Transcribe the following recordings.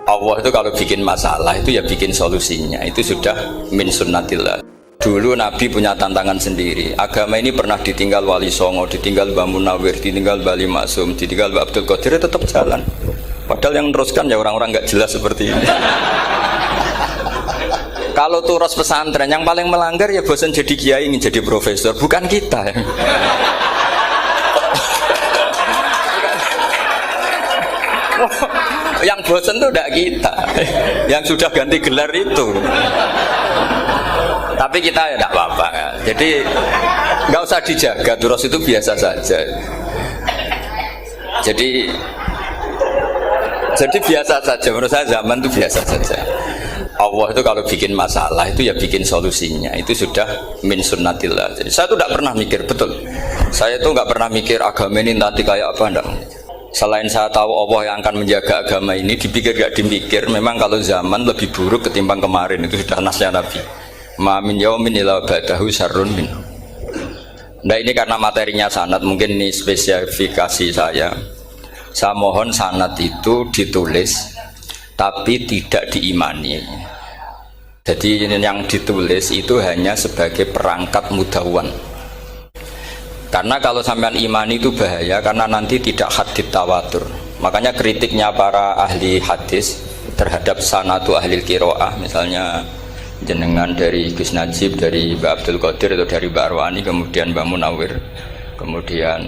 Allah itu kalau bikin masalah itu ya bikin solusinya, itu sudah min sunnatillah. Dulu Nabi punya tantangan sendiri. Agama ini pernah ditinggal Wali Songo, ditinggal Mbah Munawir, ditinggal Bali Maksum, ditinggal Mbah Abdul Qadir, tetap jalan. Padahal yang meneruskan ya orang-orang nggak jelas seperti ini. Kalau turus pesantren yang paling melanggar ya bosan jadi kiai ingin jadi profesor, bukan kita ya. Yang bosan tuh tidak kita, yang sudah ganti gelar itu. Tapi kita ya tidak apa-apa ya. Jadi nggak usah dijaga, turus itu biasa saja. Jadi biasa saja, menurut saya zaman itu biasa saja. Allah itu kalau bikin masalah itu ya bikin solusinya, itu sudah min sunnatillah. Jadi saya itu tidak pernah mikir, betul. Saya itu nggak pernah mikir agama ini nanti kayak apa, enggak. Selain saya tahu Allah yang akan menjaga agama ini, dipikir gak dipikir, memang kalau zaman lebih buruk ketimbang kemarin, itu sudah nasnya Nabi. Ma min yaumin illa ba'dahu syarrun min. Nah ini karena materinya sanad, mungkin ini spesifikasi saya. Saya mohon sanad itu ditulis, tapi tidak diimani. Jadi yang ditulis itu hanya sebagai perangkat mudawwan. Karena kalau sampean imani itu bahaya, karena nanti tidak hadits tawatur. Makanya kritiknya para ahli hadis terhadap sanadu ahli qiraah, misalnya jenengan dari Gus Najib, dari Mbak Abdul Qadir atau dari Mbak Arwani, kemudian Mbak Munawir, kemudian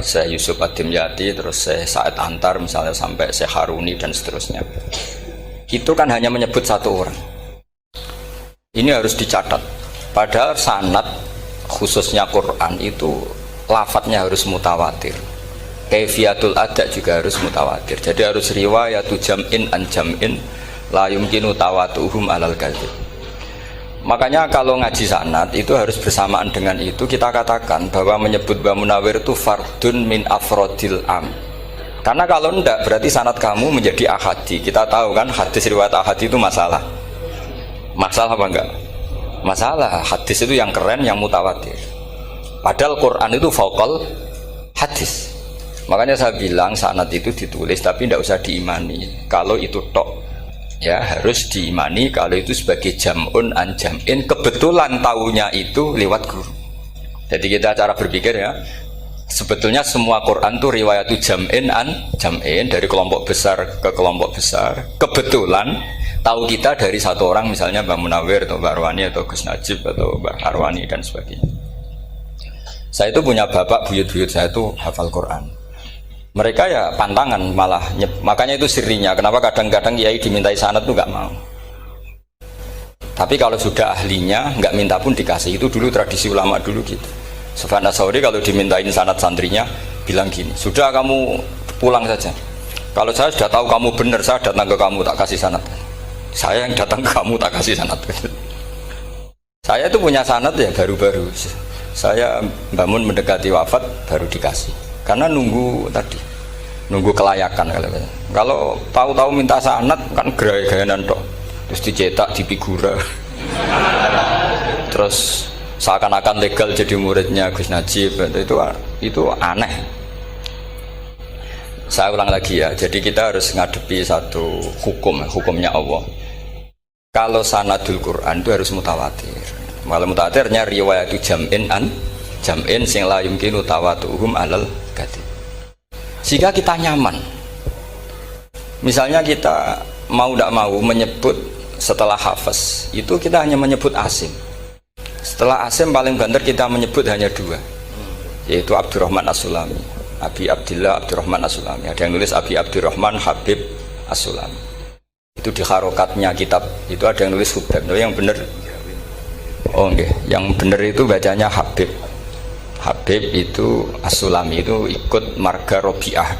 Syekh Yusuf Ad-Dimyati, terus Syekh Sa'id Antar misalnya, sampai Syekh Haruni dan seterusnya. Itu kan hanya menyebut satu orang. Ini harus dicatat. Padahal sanad khususnya Quran itu lafadznya harus mutawatir, kaifiyatul ada juga harus mutawatir. Jadi harus riwayatu jam'in an jam'in la yumkinu tawatuhum alal kadzib. Makanya kalau ngaji sanad itu harus bersamaan dengan itu kita katakan bahwa menyebut Mbah Munawir itu fardun min afrodil am. Karena kalau enggak berarti sanad kamu menjadi ahadi. Kita tahu kan hadis riwayat ahadi itu masalah. Masalah apa enggak? Masalah. Hadis itu yang keren, yang mutawatir. Padahal Quran itu fauqal hadis. Makanya saya bilang sanad itu ditulis tapi tidak usah diimani. Kalau itu tok, ya harus diimani kalau itu sebagai jam'un an jam'in. Kebetulan tahunya itu lewat guru. Jadi kita cara berpikir ya, sebetulnya semua Quran itu riwayatu jam'in an jam'in, dari kelompok besar ke kelompok besar. Kebetulan tahu kita dari satu orang, misalnya Mbak Munawir atau Mbak Arwani atau Gus Najib atau Mbak Arwani dan sebagainya. Saya itu punya bapak, buyut-buyut saya itu hafal Quran. Mereka ya pantangan malah, makanya itu sirinya. Kenapa kadang-kadang kiai dimintai sanad itu nggak mau. Tapi kalau sudah ahlinya nggak minta pun dikasih. Itu dulu tradisi ulama dulu gitu. Sufyan Ats-Tsauri kalau dimintain sanad santrinya bilang gini, sudah kamu pulang saja. Kalau saya sudah tahu kamu benar, saya datang ke kamu tak kasih sanad. Saya yang datang ke kamu tak kasih sanad. Saya itu punya sanad ya baru-baru. Saya bangun mendekati wafat baru dikasih. Karena nunggu tadi, nunggu kelayakan. Kalau tahu-tahu minta sanad kan gaya-gayanan toh. Terus dicetak di figura. Terus seakan-akan legal jadi muridnya Gus Najib. Itu aneh. Saya ulang lagi ya. Jadi kita harus ngadepi satu hukumnya Allah. Kalau sanadul Quran itu harus mutawatir. Malah mutawatirnya riwayatu jam'in an jam'in sing la yumkinu tawatuhum alal kadzib. Sehingga kita nyaman. Misalnya kita mau tidak mau menyebut setelah hafaz itu kita hanya menyebut Asim. Setelah Asim paling banter kita menyebut hanya dua, yaitu Abdurrahman As-Sulami, Abi Abdillah Abdurrahman As-Sulami. Ada yang nulis Abi Abdurrahman Habib As-Sulami. Itu di harokatnya kitab itu ada yang nulis Hubab. Tapi yang benar, oh enggak, yang benar itu bacanya Habib. Habib itu As-Sulami, itu ikut marga Robi'ah.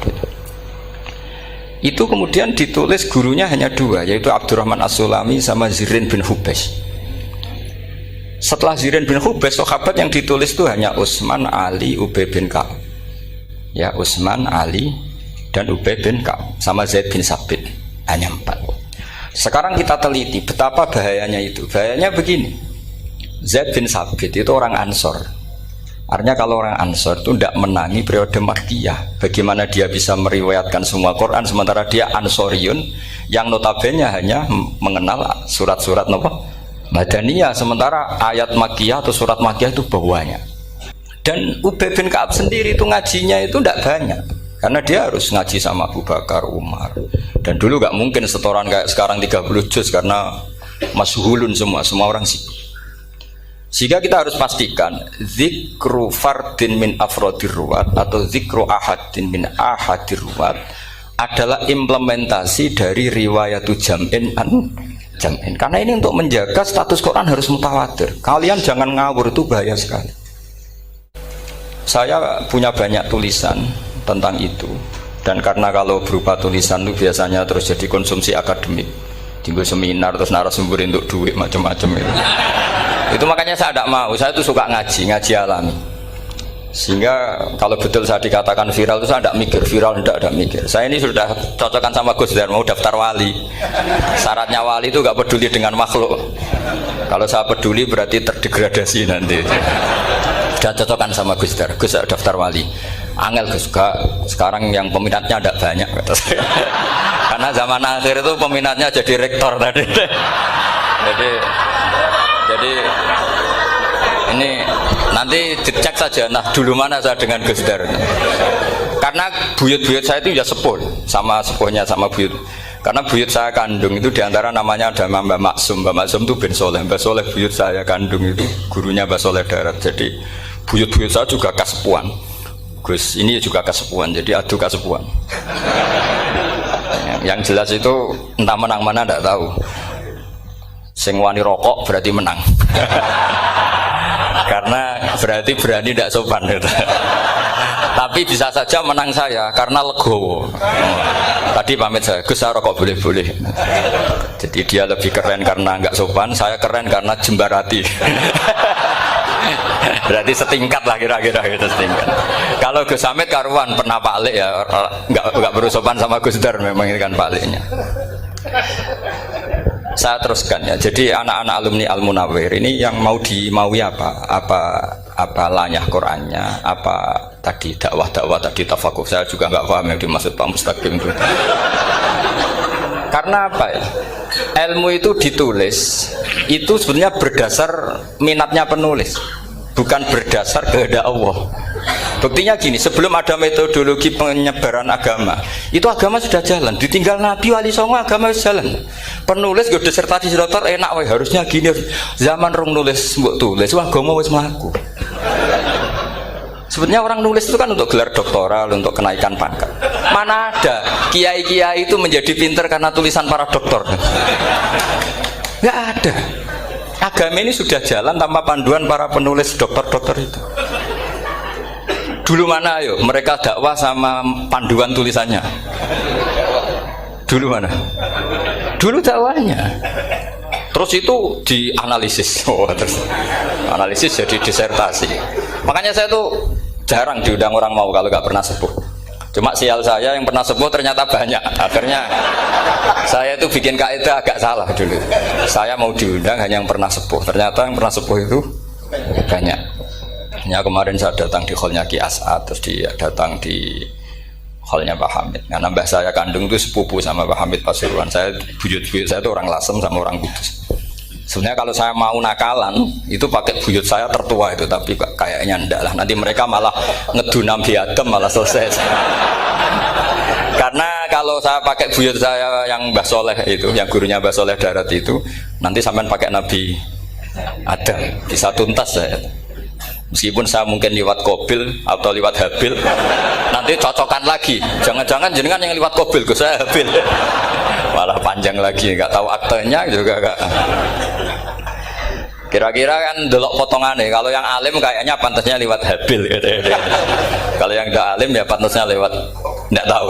Itu kemudian ditulis gurunya hanya dua, yaitu Abdurrahman As-Sulami sama Zirin bin Hubes. Setelah Zirin bin Hubes, sahabat yang ditulis itu hanya Utsman, Ali, Ubay bin Ka'ab. Ya, Utsman, Ali dan Ubay bin Ka'ab sama Zaid bin Sabit, hanya 4. Sekarang kita teliti betapa bahayanya itu. Bahayanya begini, Zaid bin Sabit itu orang Ansor. Artinya kalau orang Ansor itu tidak menangi periode Makkiyah. Bagaimana dia bisa meriwayatkan semua Quran sementara dia Ansoriun yang notabene hanya mengenal surat-surat Madaniyah, sementara ayat Makkiyah atau surat Makkiyah itu banyak. Dan Ubay bin Ka'ab sendiri itu ngajinya itu tidak banyak karena dia harus ngaji sama Abu Bakar, Umar. Dan dulu nggak mungkin setoran kayak sekarang 30 juz karena masyhulun semua orang sibuk. Sehingga kita harus pastikan zikru fardin min afrodir ruwat atau zikru ahadin min ahadir ruwat adalah implementasi dari riwayatu jam'in an jam'in. Karena ini untuk menjaga status Quran harus mutawatir. Kalian jangan ngawur, itu bahaya sekali. Saya punya banyak tulisan tentang itu, dan karena kalau berupa tulisan itu biasanya terus jadi konsumsi akademik, tinggal seminar terus narasumber untuk duit macam-macam itu. Itu makanya saya tidak mau, saya itu suka ngaji alami. Sehingga kalau betul saya dikatakan viral itu saya tidak mikir, viral tidak mikir. Saya ini sudah cocokkan sama Gus Dar, mau daftar wali. Syaratnya wali itu nggak peduli dengan makhluk. Kalau saya peduli berarti terdegradasi nanti. Sudah cocokkan sama Gus Dar, Gus daftar wali. Angel Gus, sekarang yang peminatnya tidak banyak kata saya. Karena zaman akhir itu peminatnya jadi rektor tadi. Jadi ini nanti dicek saja, nah dulu mana saya dengan Gus Dar. Karena buyut-buyut saya itu ya sepuh, sama sepuhnya sama buyut. Karena buyut saya kandung itu diantara namanya ada Mbak Maksum. Mbak Maksum itu bin Soleh, Mbak Soleh buyut saya kandung itu gurunya Mbak Soleh Darat. Jadi buyut-buyut saya juga kasepuan. Gus ini juga kasepuan, jadi adu kasepuan. Yang jelas itu entah menang mana tidak tahu. Sing wani rokok berarti menang. Karena berarti berani tidak sopan gitu. Tapi bisa saja menang saya karena legowo. Tadi pamit saya, Gus saya rokok boleh-boleh. Jadi dia lebih keren karena nggak sopan, saya keren karena jembarati. Berarti setingkat lah kira-kira gitu, setingkat. Kalau Gus Hamid karuan pernah Pak Alik ya, nggak perlu sopan sama Gus Dar, memang ini kan Pak Aliknya. Saya teruskan ya. Jadi anak-anak alumni Al Munawwir ini yang dimaui apa lanyah Qurannya, apa tadi dakwah tadi tafakuh. Saya juga nggak paham yang dimaksud Pak Mustaqim itu. Karena apa ya? Ilmu itu ditulis itu sebenarnya berdasar minatnya penulis, bukan berdasar kehendak Allah. Buktinya gini, sebelum ada metodologi penyebaran agama, itu agama sudah jalan. Ditinggal Nabi Wali Songo agama sudah jalan. Penulis gue disertasi dokter enak, weh harusnya gini. Zaman rong nulis mbok tulis, wah agama wis mlaku. Sebenarnya orang nulis itu kan untuk gelar doktoral, untuk kenaikan pangkat. Mana ada kiai-kiai itu menjadi pinter karena tulisan para doktor? Nggak ada. Agama ini sudah jalan tanpa panduan para penulis dokter-dokter itu. Dulu mana ayo mereka dakwah sama panduan tulisannya? Dulu mana? Dulu dakwahnya. Terus itu dianalisis. Terus analisis jadi disertasi. Makanya saya tuh jarang diundang orang mau kalau nggak pernah sepuh. Cuma sial saya yang pernah sepuh ternyata banyak. Akhirnya saya itu bikin kaidah agak salah dulu. Saya mau diundang hanya yang pernah sepuh. Ternyata yang pernah sepuh itu banyak. Ya, kemarin saya datang di hallnya Ki As'ad, terus dia datang di hallnya Pak Hamid. Karena mbah saya kandung itu sepupu sama Pak Hamid Pasuruan. Saya buyut-buyut saya itu orang Lasem sama orang Kudus. Sebenarnya kalau saya mau nakalan itu pakai buyut saya tertua itu, tapi kayaknya enggak lah. Nanti mereka malah ngedunam di Adam malah selesai. Karena kalau saya pakai buyut saya yang Mbah Soleh itu, yang gurunya Mbah Soleh Darat itu, nanti sampean pakai Nabi Adam, bisa tuntas saya. Meskipun saya mungkin lewat Kobil atau lewat Habil, nanti cocokan lagi. Jangan-jangan jenengan yang lewat Kobil, saya Habil. Malah panjang lagi, nggak tahu aktenya juga nggak. Kira-kira kan delok potongannya. Kalau yang alim kayaknya pantasnya lewat Habil. Gitu. Kalau yang nggak alim ya pantasnya lewat nggak tahu.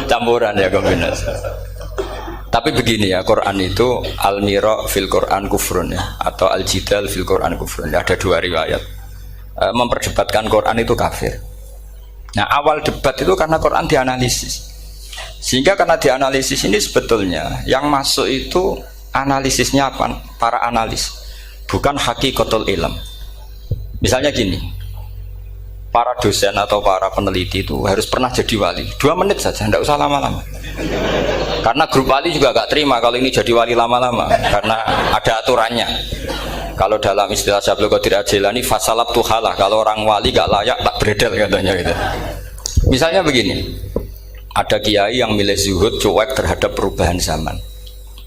Campuran ya kombinasi. Tapi begini ya, Quran itu al-mira fil Quran kufrun ya, atau al-jidal fil Quran kufrun ya, ada dua riwayat. Memperdebatkan Quran itu kafir. Nah awal debat itu karena Quran dianalisis. Sehingga karena dianalisis ini sebetulnya yang masuk itu analisisnya apa? Para analis, bukan hakikatul ilm. Misalnya gini, para dosen atau para peneliti itu harus pernah jadi wali 2 menit saja, tidak usah lama-lama. Karena grup wali juga gak terima kalau ini jadi wali lama-lama, karena ada aturannya. Kalau dalam istilah Syaikhul Qadir Al-Jilani, fasalab tuhalah, kalau orang wali gak layak tak beredel katanya gitu. Misalnya begini, ada kiai yang milih zuhud, cuek terhadap perubahan zaman.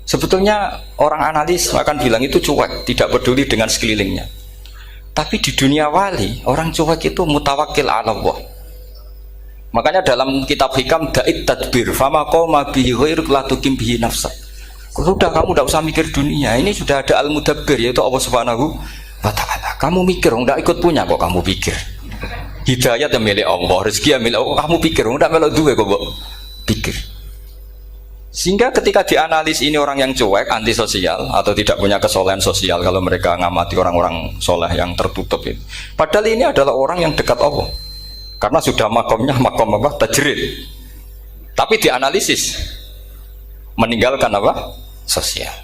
Sebetulnya orang analis akan bilang itu cuek, tidak peduli dengan sekelilingnya. Tapi di dunia wali, orang cuek itu mutawakkil ala Allah. Makanya dalam kitab hikam da'it tadbir fama qoma bihi ghairuk la tuqim bihi nafsak. Sudah, kamu tidak usah mikir dunia. Ini sudah ada al-mudabbir, yaitu Allah Subhanahu wa ta'ala. Kamu mikir, tidak ikut punya kok kamu pikir. Hidayat yang milik Allah, rezeki yang milik Allah, kamu pikir, tidak melok duwe kok pikir. Sehingga ketika dianalisis ini orang yang cuek, antisosial atau tidak punya kesolehan sosial, kalau mereka ngamati orang-orang soleh yang tertutup itu. Padahal ini adalah orang yang dekat Allah. Karena sudah makomnya makom apa? Tajrid. Tapi dianalisis meninggalkan apa? Sosial.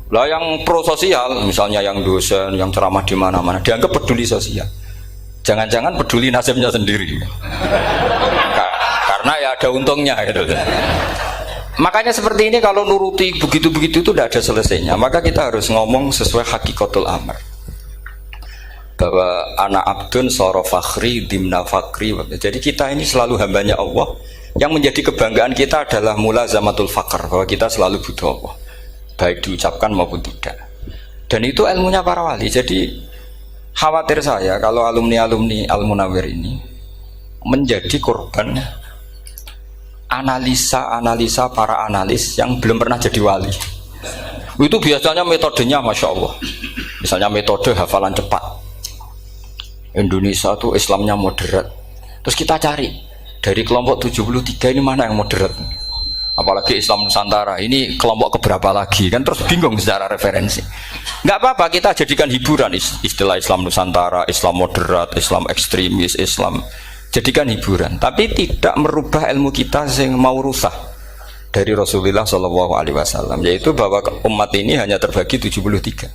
Lah yang pro sosial, misalnya yang dosen, yang ceramah di mana-mana, dianggap peduli sosial. Jangan-jangan peduli nasibnya sendiri. Karena ya ada untungnya gitu. Makanya seperti ini kalau nuruti begitu-begitu itu tidak ada selesainya. Maka kita harus ngomong sesuai hakikatul amr, bahwa anak abdun soro fakhri dimna fakri. Jadi kita ini selalu hambanya Allah. Yang menjadi kebanggaan kita adalah mulazamatul fakr, bahwa kita selalu butuh Allah, baik diucapkan maupun tidak. Dan itu ilmunya para wali. Jadi khawatir saya kalau alumni-alumni Al-Munawwir ini menjadi korban analisa para analis yang belum pernah jadi wali. Itu biasanya metodenya Masya Allah. Misalnya metode hafalan cepat. Indonesia tuh Islamnya moderat. Terus kita cari dari kelompok 73 ini mana yang moderat. Apalagi Islam Nusantara ini kelompok keberapa lagi kan, terus bingung secara referensi. Nggak apa-apa, kita jadikan hiburan istilah Islam Nusantara, Islam moderat, Islam ekstremis, Islam. Jadikan hiburan, tapi tidak merubah ilmu kita yang mau rusak dari Rasulullah SAW, yaitu bahwa umat ini hanya terbagi 73.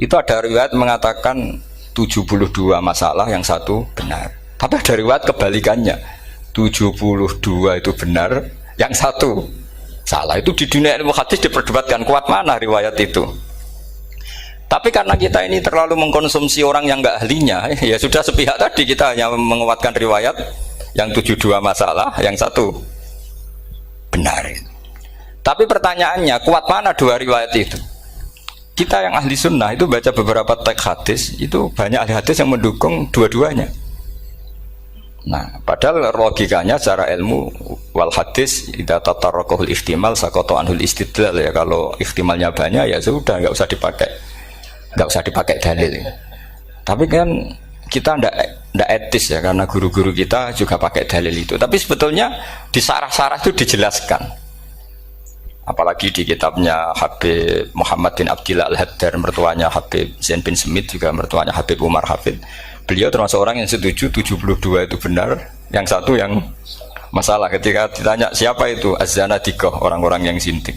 Itu ada riwayat mengatakan 72 masalah, yang satu benar. Tapi ada riwayat kebalikannya, 72 itu benar, yang satu salah. Itu di dunia ilmu hadis diperdebatkan, kuat mana riwayat itu. Tapi karena kita ini terlalu mengkonsumsi orang yang nggak ahlinya, ya sudah sepihak tadi, kita hanya menguatkan riwayat yang 72 masalah, yang satu benar. Tapi pertanyaannya, kuat mana 2 riwayat itu? Kita yang ahli sunnah itu baca beberapa teks hadis, itu banyak ahli hadis yang mendukung dua-duanya. Nah, padahal logikanya secara ilmu wal hadis idza tatarraqahul ihtimal saqata anhul istidlal, ya kalau ihtimalnya banyak ya sudah nggak usah dipakai dalil. Tapi kan kita ndak etis ya, karena guru-guru kita juga pakai dalil itu. Tapi sebetulnya di sarah-sarah itu dijelaskan. Apalagi di kitabnya Habib Muhammad bin Abdillah Al-Haddar, mertuanya Habib Zain bin Smith, juga mertuanya Habib Umar Hafid. Beliau termasuk orang yang setuju 72 itu benar, yang satu yang masalah. Ketika ditanya siapa itu Az-Zanadiqah, orang-orang yang sintik.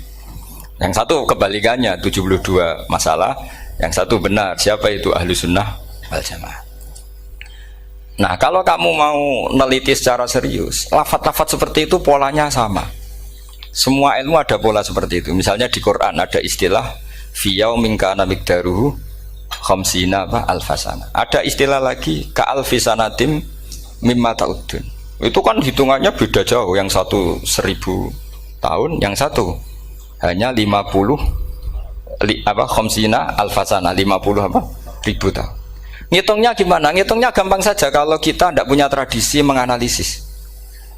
Yang satu kebalikannya, 72 masalah, yang satu benar, siapa itu ahlu sunnah wal jamaah. Nah, kalau kamu mau neliti secara serius, lafaz-lafaz seperti itu polanya sama. Semua ilmu ada pola seperti itu. Misalnya di Quran ada istilah fi yaumin kana miqdaruhu khamsina alfasana. Ada istilah lagi ka'alfisanatim mimma ta'udun. Itu kan hitungannya beda jauh, yang satu 1000 tahun, yang satu hanya 50 khamsina alfasana, 50 ribu tahun. Ngitungnya gimana? Ngitungnya gampang saja kalau kita tidak punya tradisi menganalisis.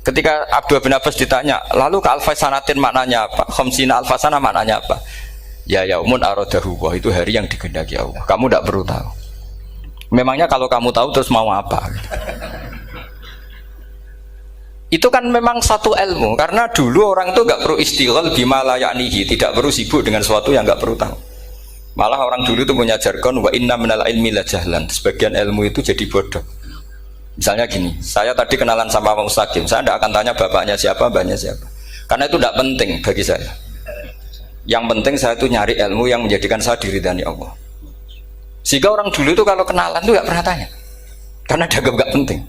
Ketika Abdul bin Abbas ditanya, lalu ke alfasanatin maknanya apa? Khamsina alfasana maknanya apa? Ya yaumun aradahu, itu hari yang dikehendaki Allah. Kamu tidak perlu tahu. Memangnya kalau kamu tahu terus mau apa? Itu kan memang satu ilmu, karena dulu orang itu nggak perlu istighal bima la ya'nihi, tidak perlu sibuk dengan sesuatu yang nggak perlu tahu. Malah orang dulu itu punya jargon wa inna minal ilmi la jahlan. Sebagian ilmu itu jadi bodoh. Misalnya gini, saya tadi kenalan sama Pak Mustaqim, saya tidak akan tanya bapaknya siapa, mbaknya siapa, karena itu tidak penting bagi saya. Yang penting saya itu nyari ilmu yang menjadikan saya diridani Allah. Sehingga orang dulu itu kalau kenalan itu nggak pernah tanya, karena dianggap nggak penting.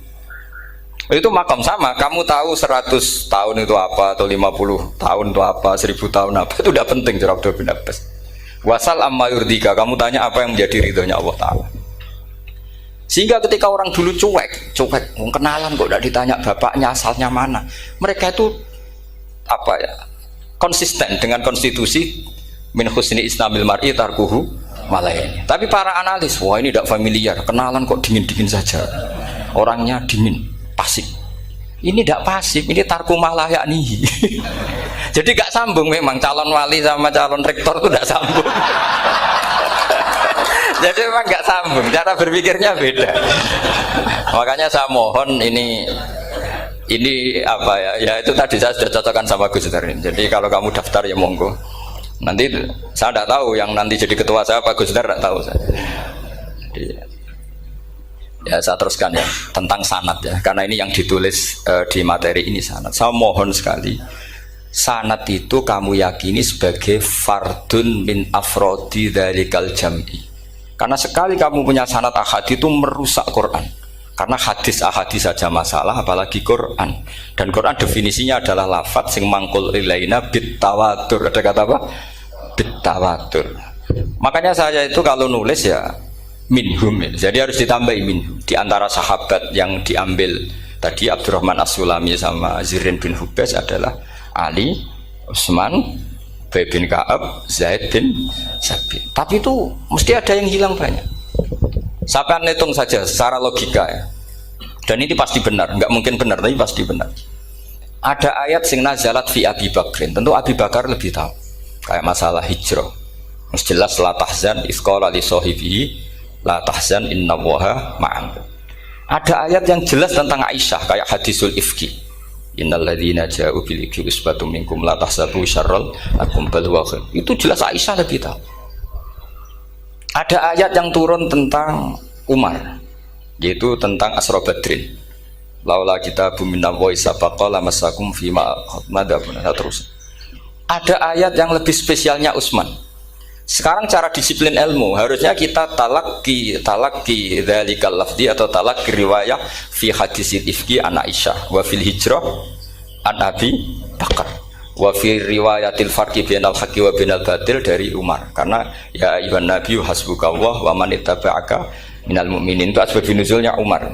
Itu makam sama, kamu tahu 100 tahun itu apa, atau 50 tahun itu apa, 1000 tahun apa, itu tidak penting cara Abdullah bin Abbas. Wasal amma yurdika, kamu tanya apa yang menjadi ridhonya Allah Ta'ala. Sehingga ketika orang dulu cuek, kenalan kok tidak ditanya bapaknya asalnya mana, mereka itu apa ya, konsisten dengan konstitusi min husni islamil mar'i tarkuhu malaini. Tapi para analis, wah ini tidak familiar, kenalan kok dingin-dingin saja, orangnya dingin, pasif. Ini tidak pasif, ini tarku malah yakni. Jadi gak sambung memang calon wali sama calon rektor itu tidak sambung. Jadi memang gak sambung, cara berpikirnya beda. Makanya saya mohon ini apa ya? Ya itu tadi saya sudah cocokkan sama Gus Darin. Jadi kalau kamu daftar ya monggo. Nanti saya tidak tahu yang nanti jadi ketua saya Pak Gus Dar, tidak tahu saya. Jadi, ya saya teruskan ya tentang sanad ya, karena ini yang ditulis di materi ini sanad. Saya mohon sekali, sanad itu kamu yakini sebagai fardun min afrodi dzalikal jam'i. Karena sekali kamu punya sanad ahad itu merusak Quran. Karena hadis ahadis saja masalah, apalagi Quran. Dan Quran definisinya adalah lafadz sing mangkul ilaina bit tawatur. Ada kata apa? Bit tawatur. Makanya saya itu kalau nulis ya minhum. Jadi harus ditambahi minhum. Di antara sahabat yang diambil tadi Abdurrahman As-Sulami sama Zirin bin Hubes adalah Ali, Utsman, Ubay bin Ka'ab, Zaid bin Sabit. Tapi itu mesti ada yang hilang banyak. Sampai hitung saja secara logika ya. Dan ini pasti benar, nggak mungkin benar tapi pasti benar. Ada ayat sing nazalat fi Abi Bakrin, tentu Abi Bakar lebih tahu. Kayak masalah hijrah. Mas jelas la tahzan isqala li sahibihi la tahzan innallaha ma'an. Ada ayat yang jelas tentang Aisyah kayak hadisul ifki. Innal ladzina ja'u bil ifki usbatum minkum la tahsabu syarral lakum bal huwa khair. Itu jelas Aisyah lebih tahu. Ada ayat yang turun tentang Umar, yaitu tentang Asra Badrin. Laula kita bumina wa isabaqa lamasakum fima madabun. Terus. Ada ayat yang lebih spesialnya Utsman. Sekarang cara disiplin ilmu harusnya kita talaqi dzalikal lafzi atau talaqi riwayah fi hadisil ifki an Aisyah wa fil hijrah an Abi Bakar. Wa fi riwayatil farqi bainal haqqi wa bainal batil dari Umar, karena ya ayyuhan nabiyyu hasbukallah wa man ittaba'aka minal mu'minin, itu asbab nuzulnya Umar.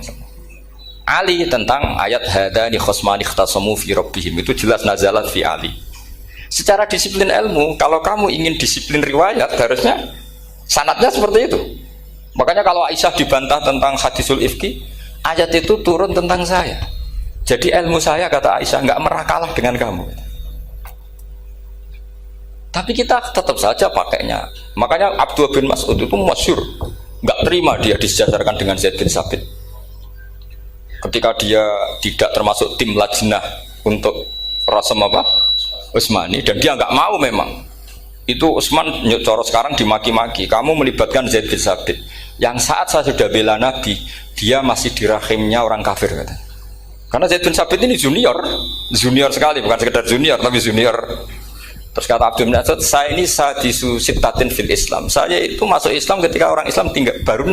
Ali tentang ayat hadani khosmani ikhtasamu fi rabbihim, itu jelas nazalat fi Ali. Secara disiplin ilmu, kalau kamu ingin disiplin riwayat harusnya sanadnya seperti itu. Makanya kalau Aisyah dibantah tentang hadisul ifki, ayat itu turun tentang saya. Jadi ilmu saya, kata Aisyah, nggak merah kalah dengan kamu. Tapi kita tetap saja pakainya. Makanya Abdullah bin Mas'ud itu masyhur, nggak terima dia disejajarkan dengan Zaid bin Sabit. Ketika dia tidak termasuk tim lajnah untuk rasam apa? Utsmani, dan dia nggak mau memang. Itu Utsman coro sekarang dimaki-maki, kamu melibatkan Zaid bin Sabit. Yang saat saya sudah bela Nabi, dia masih di rahimnya orang kafir, kata. Karena Zaid bin Sabit ini junior sekali, bukan sekedar junior tapi junior. Terus kata Abdul bin Mas'ud, saya ini sadisu sittatin fil Islam. Saya itu masuk Islam ketika orang Islam tinggal baru 6.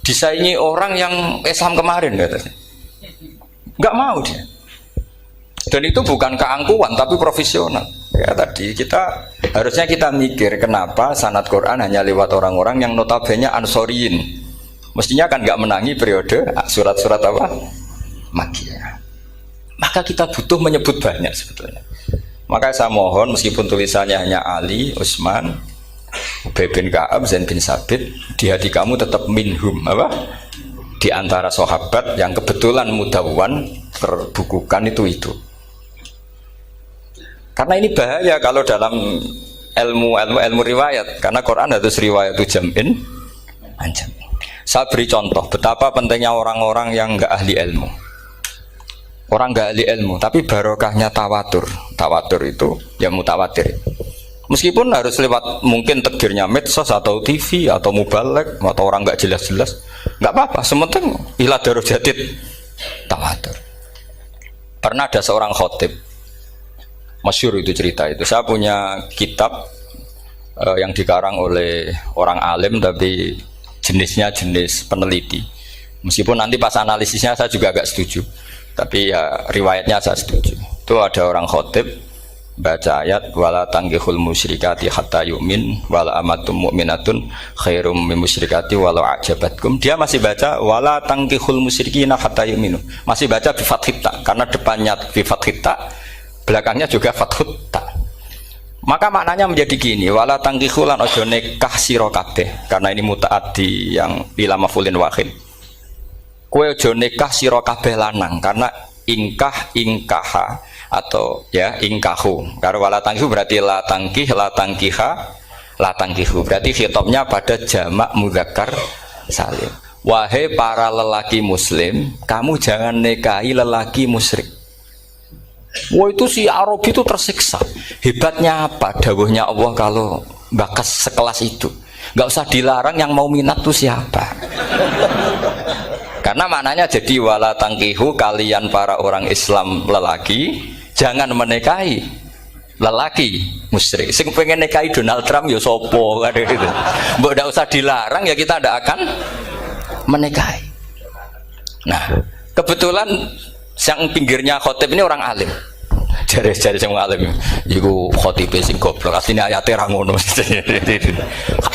Disaingi orang yang Islam kemarin, katanya. Nggak mau dia. Dan itu bukan keangkuhan tapi profesional. Ya tadi harusnya kita mikir kenapa sanad Quran hanya lewat orang-orang yang notabene ansoriyin. Mestinya kan nggak menangi periode surat-surat apa? Makkiyah. Maka kita butuh menyebut banyak sebetulnya. Maka saya mohon meskipun tulisannya hanya Ali, Utsman, Ubay bin Ka'ab, Zaid bin Sabit, di hati kamu tetap minhum apa? Di antara sahabat yang kebetulan mudawwan terbukukan itu. Karena ini bahaya kalau dalam ilmu riwayat, karena Quran harus riwayat itu jam'in anjam. Saya beri contoh betapa pentingnya orang-orang yang enggak ahli ilmu. Orang nggak ahli ilmu, tapi barokahnya tawatur. Tawatur itu ya mutawatir. Meskipun harus lewat mungkin takdirnya medsos atau TV atau mubalek atau orang nggak jelas-jelas, nggak apa-apa. Sementing ila darajatid tawatur. Pernah ada seorang khotib, masyhur itu cerita itu. Saya punya kitab yang dikarang oleh orang alim tapi jenisnya jenis peneliti. Meskipun nanti pas analisisnya saya juga agak setuju, tapi ya riwayatnya saya setuju. Itu ada orang khotib baca ayat wala tangkihul musyrikati hatta yu'min wala amatum mu'minatun khairum min musyrikati walau ajabatkum. Dia masih baca wala tangkihul musyrikina hatta yu'minu. Masih baca bi fathit ta karena depannya bi fathit ta, belakangnya juga fathut ta. Maka maknanya menjadi gini, wala tangkihul lan ojo nikah sira kabeh. Karena ini mutaaddi yang ila maf'ulin wahid. Kowe ojo nikah sira kabeh lanang karena ingkaha atau ya ingkahu. Karena wala tangkihu berarti la tangkiha la tangkihu. Berarti khitabnya pada jamak mudzakkar salim. Wahai para lelaki muslim, kamu jangan nikahi lelaki musyrik. Wah, itu si Arabi itu tersiksa. Hebatnya apa? Dawuhnya Allah kalau bakas sekelas itu. Nggak usah dilarang, yang mau minat tuh siapa? Karena maknanya jadi wala tangkihu, kalian para orang Islam lelaki jangan menikahi lelaki musyrik. Sing pengen nikahi Donald Trump ya sopo kan gitu. Mbok ndak usah dilarang ya kita ndak akan menikahi. Nah, kebetulan yang pinggirnya khotib ini orang alim. Jari-jari sing alim iku khotibe sing goblok. Asline ayate ra ngono.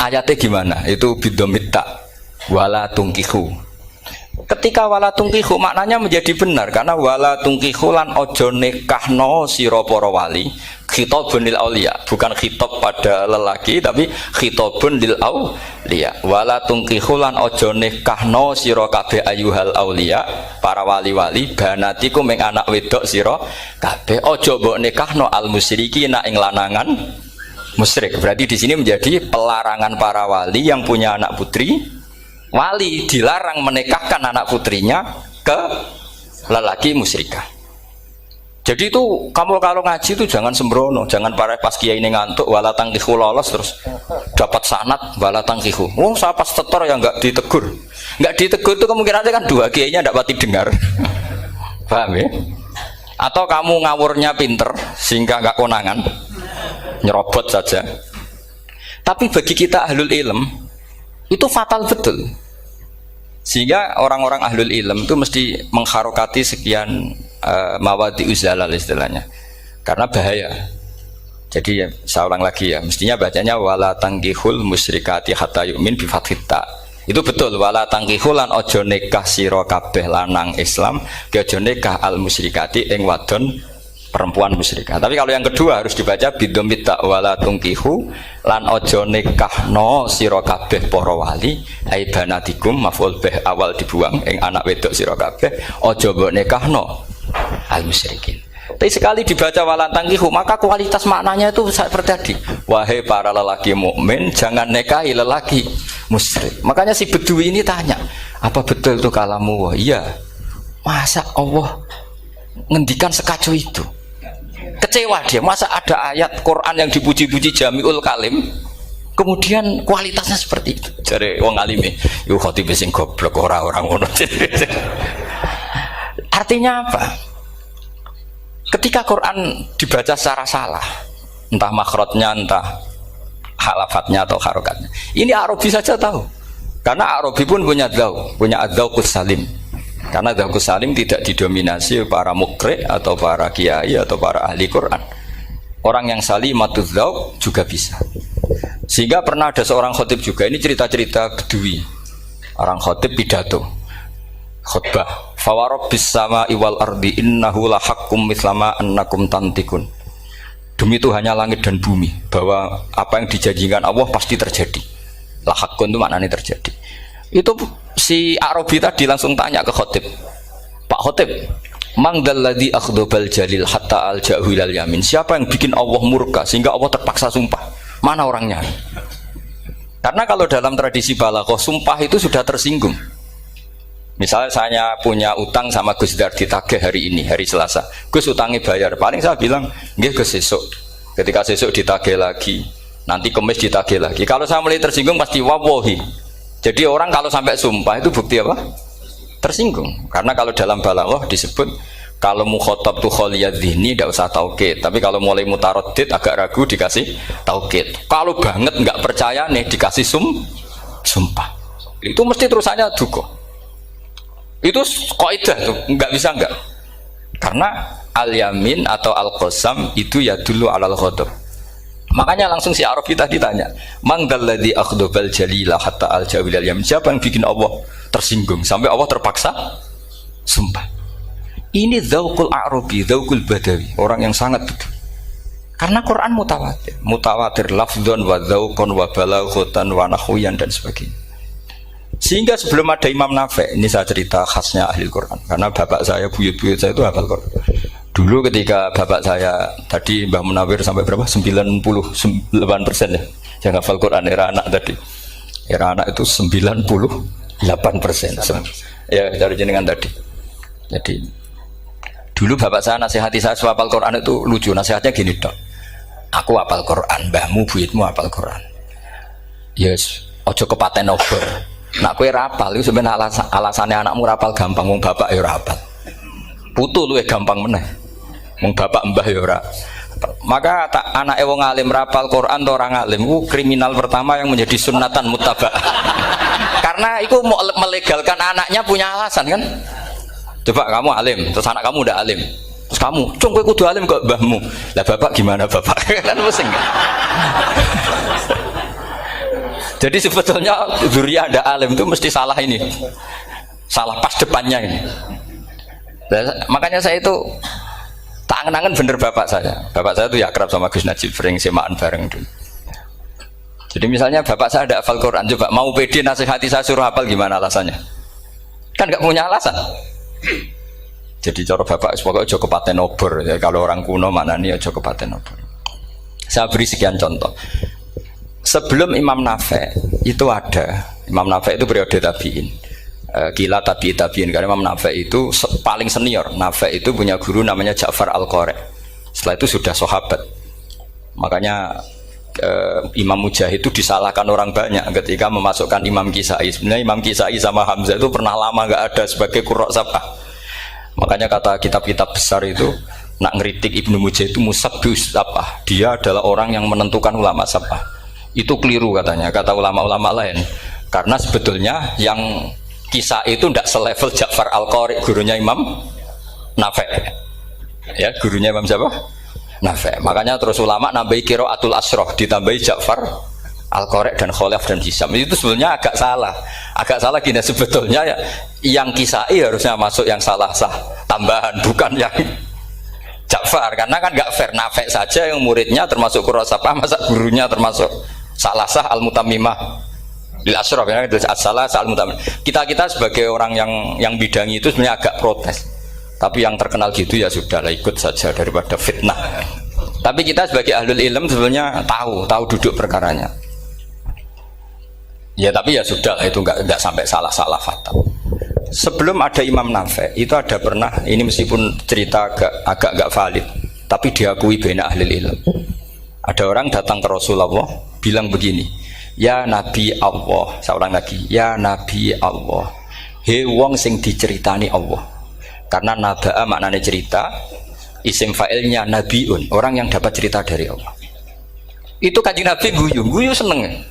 Ayate gimana? Itu bidomitta wala tungkihu. Ketika wala tungkihu maknanya menjadi benar karena wala tungkihu lan ojo nikahno sira para wali khitabun lil auliya, bukan khitab pada lelaki tapi khitabun lil auliya. Wala tungkihu lan ojo nikahno sira kabeh ayuhal auliya, para wali-wali banatiku ming anak wedok sira kabeh, ojo mbok nikahno al musyrikina ing lanangan musyrik. Berarti di sini menjadi pelarangan para wali yang punya anak putri. Wali dilarang menikahkan anak putrinya ke lelaki musyrikah. Jadi itu kamu kalau ngaji itu jangan sembrono, jangan pas kiai ini ngantuk wala tangkihu lolos terus dapat sanad wala tangkihu. Oh, saya pas setor yang nggak ditegur itu kemungkinannya kan dua kiainya tidak pati dengar. Paham ya? Atau kamu ngawurnya pinter sehingga nggak konangan, nyerobot saja. Tapi bagi kita ahlul ilm itu fatal betul, sehingga orang-orang ahlul ilm itu mesti mengharokati sekian mawadi uzalal istilahnya, karena bahaya. Jadi ya, saya ulang lagi ya, mestinya bacanya wala tangkihul musyrikati hatta yu'min bi fathit ta. Itu betul, wala tangkihul lan ojo nikah sira kabeh lanang Islam ke ojo nikah al musyrikati ing wadon perempuan musyrikah. Tapi kalau yang kedua harus dibaca bidomit ta wala tungkihu lan ojo nikahno sira kabeh para wali ai banatikum maf'ul bih awal dibuang ing anak wedok sira kabeh ojo mbok nikahno al musyrikin. Tapi sekali dibaca wala tangkihu maka kualitas maknanya itu seperti tadi, wahai para lelaki mukmin jangan nikahi lelaki musyrik. Makanya si Bedui ini tanya, apa betul itu kalamu? Iya. Masa Allah ngendikan sekacau itu? Kecewa dia, masa ada ayat Quran yang dipuji-puji jami'ul kalim kemudian kualitasnya seperti itu. Jare wong alime yo khotib sing goblok orang ngono. Artinya apa? Ketika Quran dibaca secara salah, entah makhrajnya, entah halafatnya atau harokatnya, ini Arabi saja tahu, karena Arabi pun punya adzauqus salim. Karena dzauqus salim tidak didominasi para mukri atau para kiai atau para ahli Quran. Orang yang salimatuz dzauq juga bisa. Sehingga pernah ada seorang khotib juga, ini cerita-cerita Bedui. Orang khotib pidato khutbah, fawarabbis samaa'i wal ardi innahu lahaqqum mithlama annakum tantikun. Demi Tuhannya langit dan bumi, bahwa apa yang dijanjikan Allah pasti terjadi. Lahaqqun itu maknanya terjadi. Itu si Arabi tadi langsung tanya ke khotib, Pak khotib, mangdalladzi akhdobal jalil hatta al-jahu ilal yamin. Siapa yang bikin Allah murka sehingga Allah terpaksa sumpah? Mana orangnya? Karena kalau dalam tradisi balaghah sumpah itu sudah tersinggung. Misalnya saya punya utang sama Gus Dar ditagih hari ini, hari Selasa. Gus utangnya bayar. Paling saya bilang, nggih Gus sesuk. Ketika sesuk ditagih lagi, nanti Kamis ditagih lagi. Kalau saya mulai tersinggung pasti wawahi. Jadi orang kalau sampai sumpah itu bukti apa? Tersinggung. Karena kalau dalam balaghah disebut kalau mukhatab tuh khaliyadz dzihni tidak usah taukid, tapi kalau mulai mutaraddid agak ragu dikasih taukid. Kalau banget nggak percaya nih dikasih sumpah. Itu mesti terusannya duka. Itu kaidah tuh, nggak bisa nggak. Karena al-yamin atau al-qasam itu ya dulu alal ghadab. Makanya langsung si Arabi tadi tanya, "Mangdalladzi akhdabal jalila hatta al-jawil al-yamin?" Siapa yang bikin Allah tersinggung sampai Allah terpaksa sumpah? Ini dzauqul Arabi, dzauqul Badawi, orang yang sangat betul. Karena Quran mutawatir, mutawatir lafdzon wa dzauqan wa balaghatan wa nahwiyan dan sebagainya. Sehingga sebelum ada Imam Nafi', ini saya cerita khasnya ahli Quran, karena bapak saya, buyut-buyut saya itu hafal Quran. Dulu ketika bapak saya tadi Mbah Munawir sampai berapa? 98% ya. Yang hafal Quran era anak tadi. Era anak itu 98%. Ya, dari jenengan tadi. Jadi dulu bapak saya nasihati saya hafal Quran itu lucu. Nasihatnya gini, Dok. Aku hafal Quran, mbahmu buyutmu hafal Quran. Yes, ojo kepaten obor. Nak kowe rapal itu sebenarnya alasannya anakmu rapal gampang, wong bapak ya rapal. Putu luwih gampang meneh. Wong bapak mbah ya ora. Maka tak anake wong alim rapal Quran atau orang alim ku kriminal pertama yang menjadi sunnatan muttaba. Karena itu mau melegalkan anaknya punya alasan kan. Coba kamu alim, terus anak kamu udah alim. Terus kamu, "Cung kowe kudu alim kok mbahmu." Lah bapak gimana bapak? Kan pusing. Jadi sebetulnya dzurriyyah ada alim itu mesti salah ini. Salah pas depannya ini. Dan makanya saya itu tak angen-angen bener bapak saya. Bapak saya itu ya akrab sama Gus Najib, sering semaan bareng dulu. Jadi misalnya bapak saya ada hafal Quran, coba mau pede nasihati saya suruh hafal gimana alasannya? Kan nggak punya alasan. Jadi cara bapak pokoknya ojo kepaten obor. Ya, kalau orang kuno mana nih ojo kepaten obor. Saya beri sekian contoh. Sebelum Imam Nafi' itu ada. Imam Nafi' itu periode tabi'in. Kila tabi'in karena Imam Nafi' itu paling senior. Nafi' itu punya guru namanya Ja'far Al-Qari. Setelah itu sudah sahabat. Makanya Imam Mujahid itu disalahkan orang banyak ketika memasukkan Imam Kisai. Sebenarnya Imam Kisai sama Hamzah itu pernah lama nggak ada sebagai qurra' sab'ah. Makanya kata kitab-kitab besar itu nak ngeritik Ibnu Mujahid itu musabbius sab'ah. Dia adalah orang yang menentukan ulama sab'ah. Itu keliru katanya, kata ulama-ulama lain. Karena sebetulnya yang Kisah itu tidak selevel Ja'far Al-Qari, gurunya Imam Nafi'. Ya, gurunya Imam siapa? Nafi'. Makanya terus ulama nambahi qiraatul asroh, ditambahi Ja'far Al-Qari dan Khalaf dan Hisam. Itu sebenarnya agak salah. Agak salah gini sebetulnya ya, yang Kisai harusnya masuk yang salah sah tambahan, bukan yang Ja'far. Karena kan nggak fair, Nafi' saja yang muridnya termasuk Qurrasapah, masa gurunya termasuk salah sah al-mutammimah lil asyraf ya, as-salah al-mutammimah. Kita sebagai orang yang bidangi itu sebenarnya agak protes. Tapi yang terkenal gitu ya sudahlah, ikut saja daripada fitnah. Tapi kita sebagai ahlul ilm sebenarnya tahu duduk perkaranya. Ya tapi ya sudah, itu enggak sampai salah fatal. Sebelum ada Imam Nafi' itu ada pernah, ini meskipun cerita agak enggak valid, tapi diakui baina ahlul ilm. Ada orang datang ke Rasulullah bilang begini, "Ya Nabi Allah," seorang lagi, "Ya Nabi Allah, he wong sing diceritani Allah." Karena naba'a maknanya cerita, isim fa'ilnya nabiun, orang yang dapat cerita dari Allah. Itu Kanjeng Nabi guyu seneng.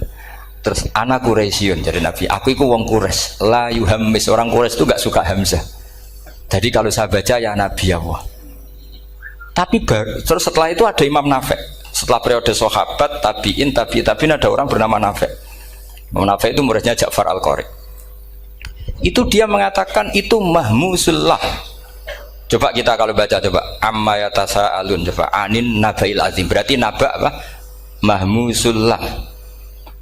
Terus anak Quraisyun, jadi Nabi, aku itu wong Quraisy, la yuhammis, orang Quraisy itu gak suka hamzah. Jadi kalau saya baca ya Nabi Allah. Tapi terus setelah itu ada Imam Nafi'. Setelah periode sahabat, tabi'in ada orang bernama Nafi'. Imam Nafi' itu muridnya Ja'far Al-Qari. Itu dia mengatakan itu mahmusullah. Coba kita kalau baca coba amma yatasaalun, coba anin nabail azim. Berarti naba apa? Mahmusullah.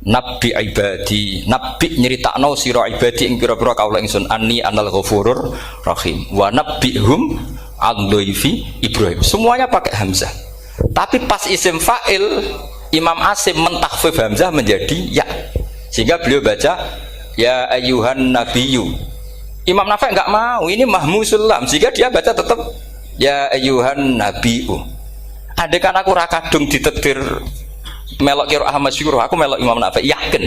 Nabi ibadi, nabi nyeritakno sira ibadi ing pira-pira kaula ingsun anni anal ghafurur rahim wa nabbihum al-dhaifi Ibrahim. Semuanya pakai hamzah. Tapi pas isim fa'il Imam Asim mentakhfif hamzah menjadi ya, sehingga beliau baca ya ayyuhan nabiyyu. Imam Nafi' enggak mau, ini mahmusul lam, sehingga dia baca tetap ya ayyuhan nabiyyu. Andai kan aku ra kadung ditetir melok qiraah masyhur, aku melok Imam Nafi', yakin.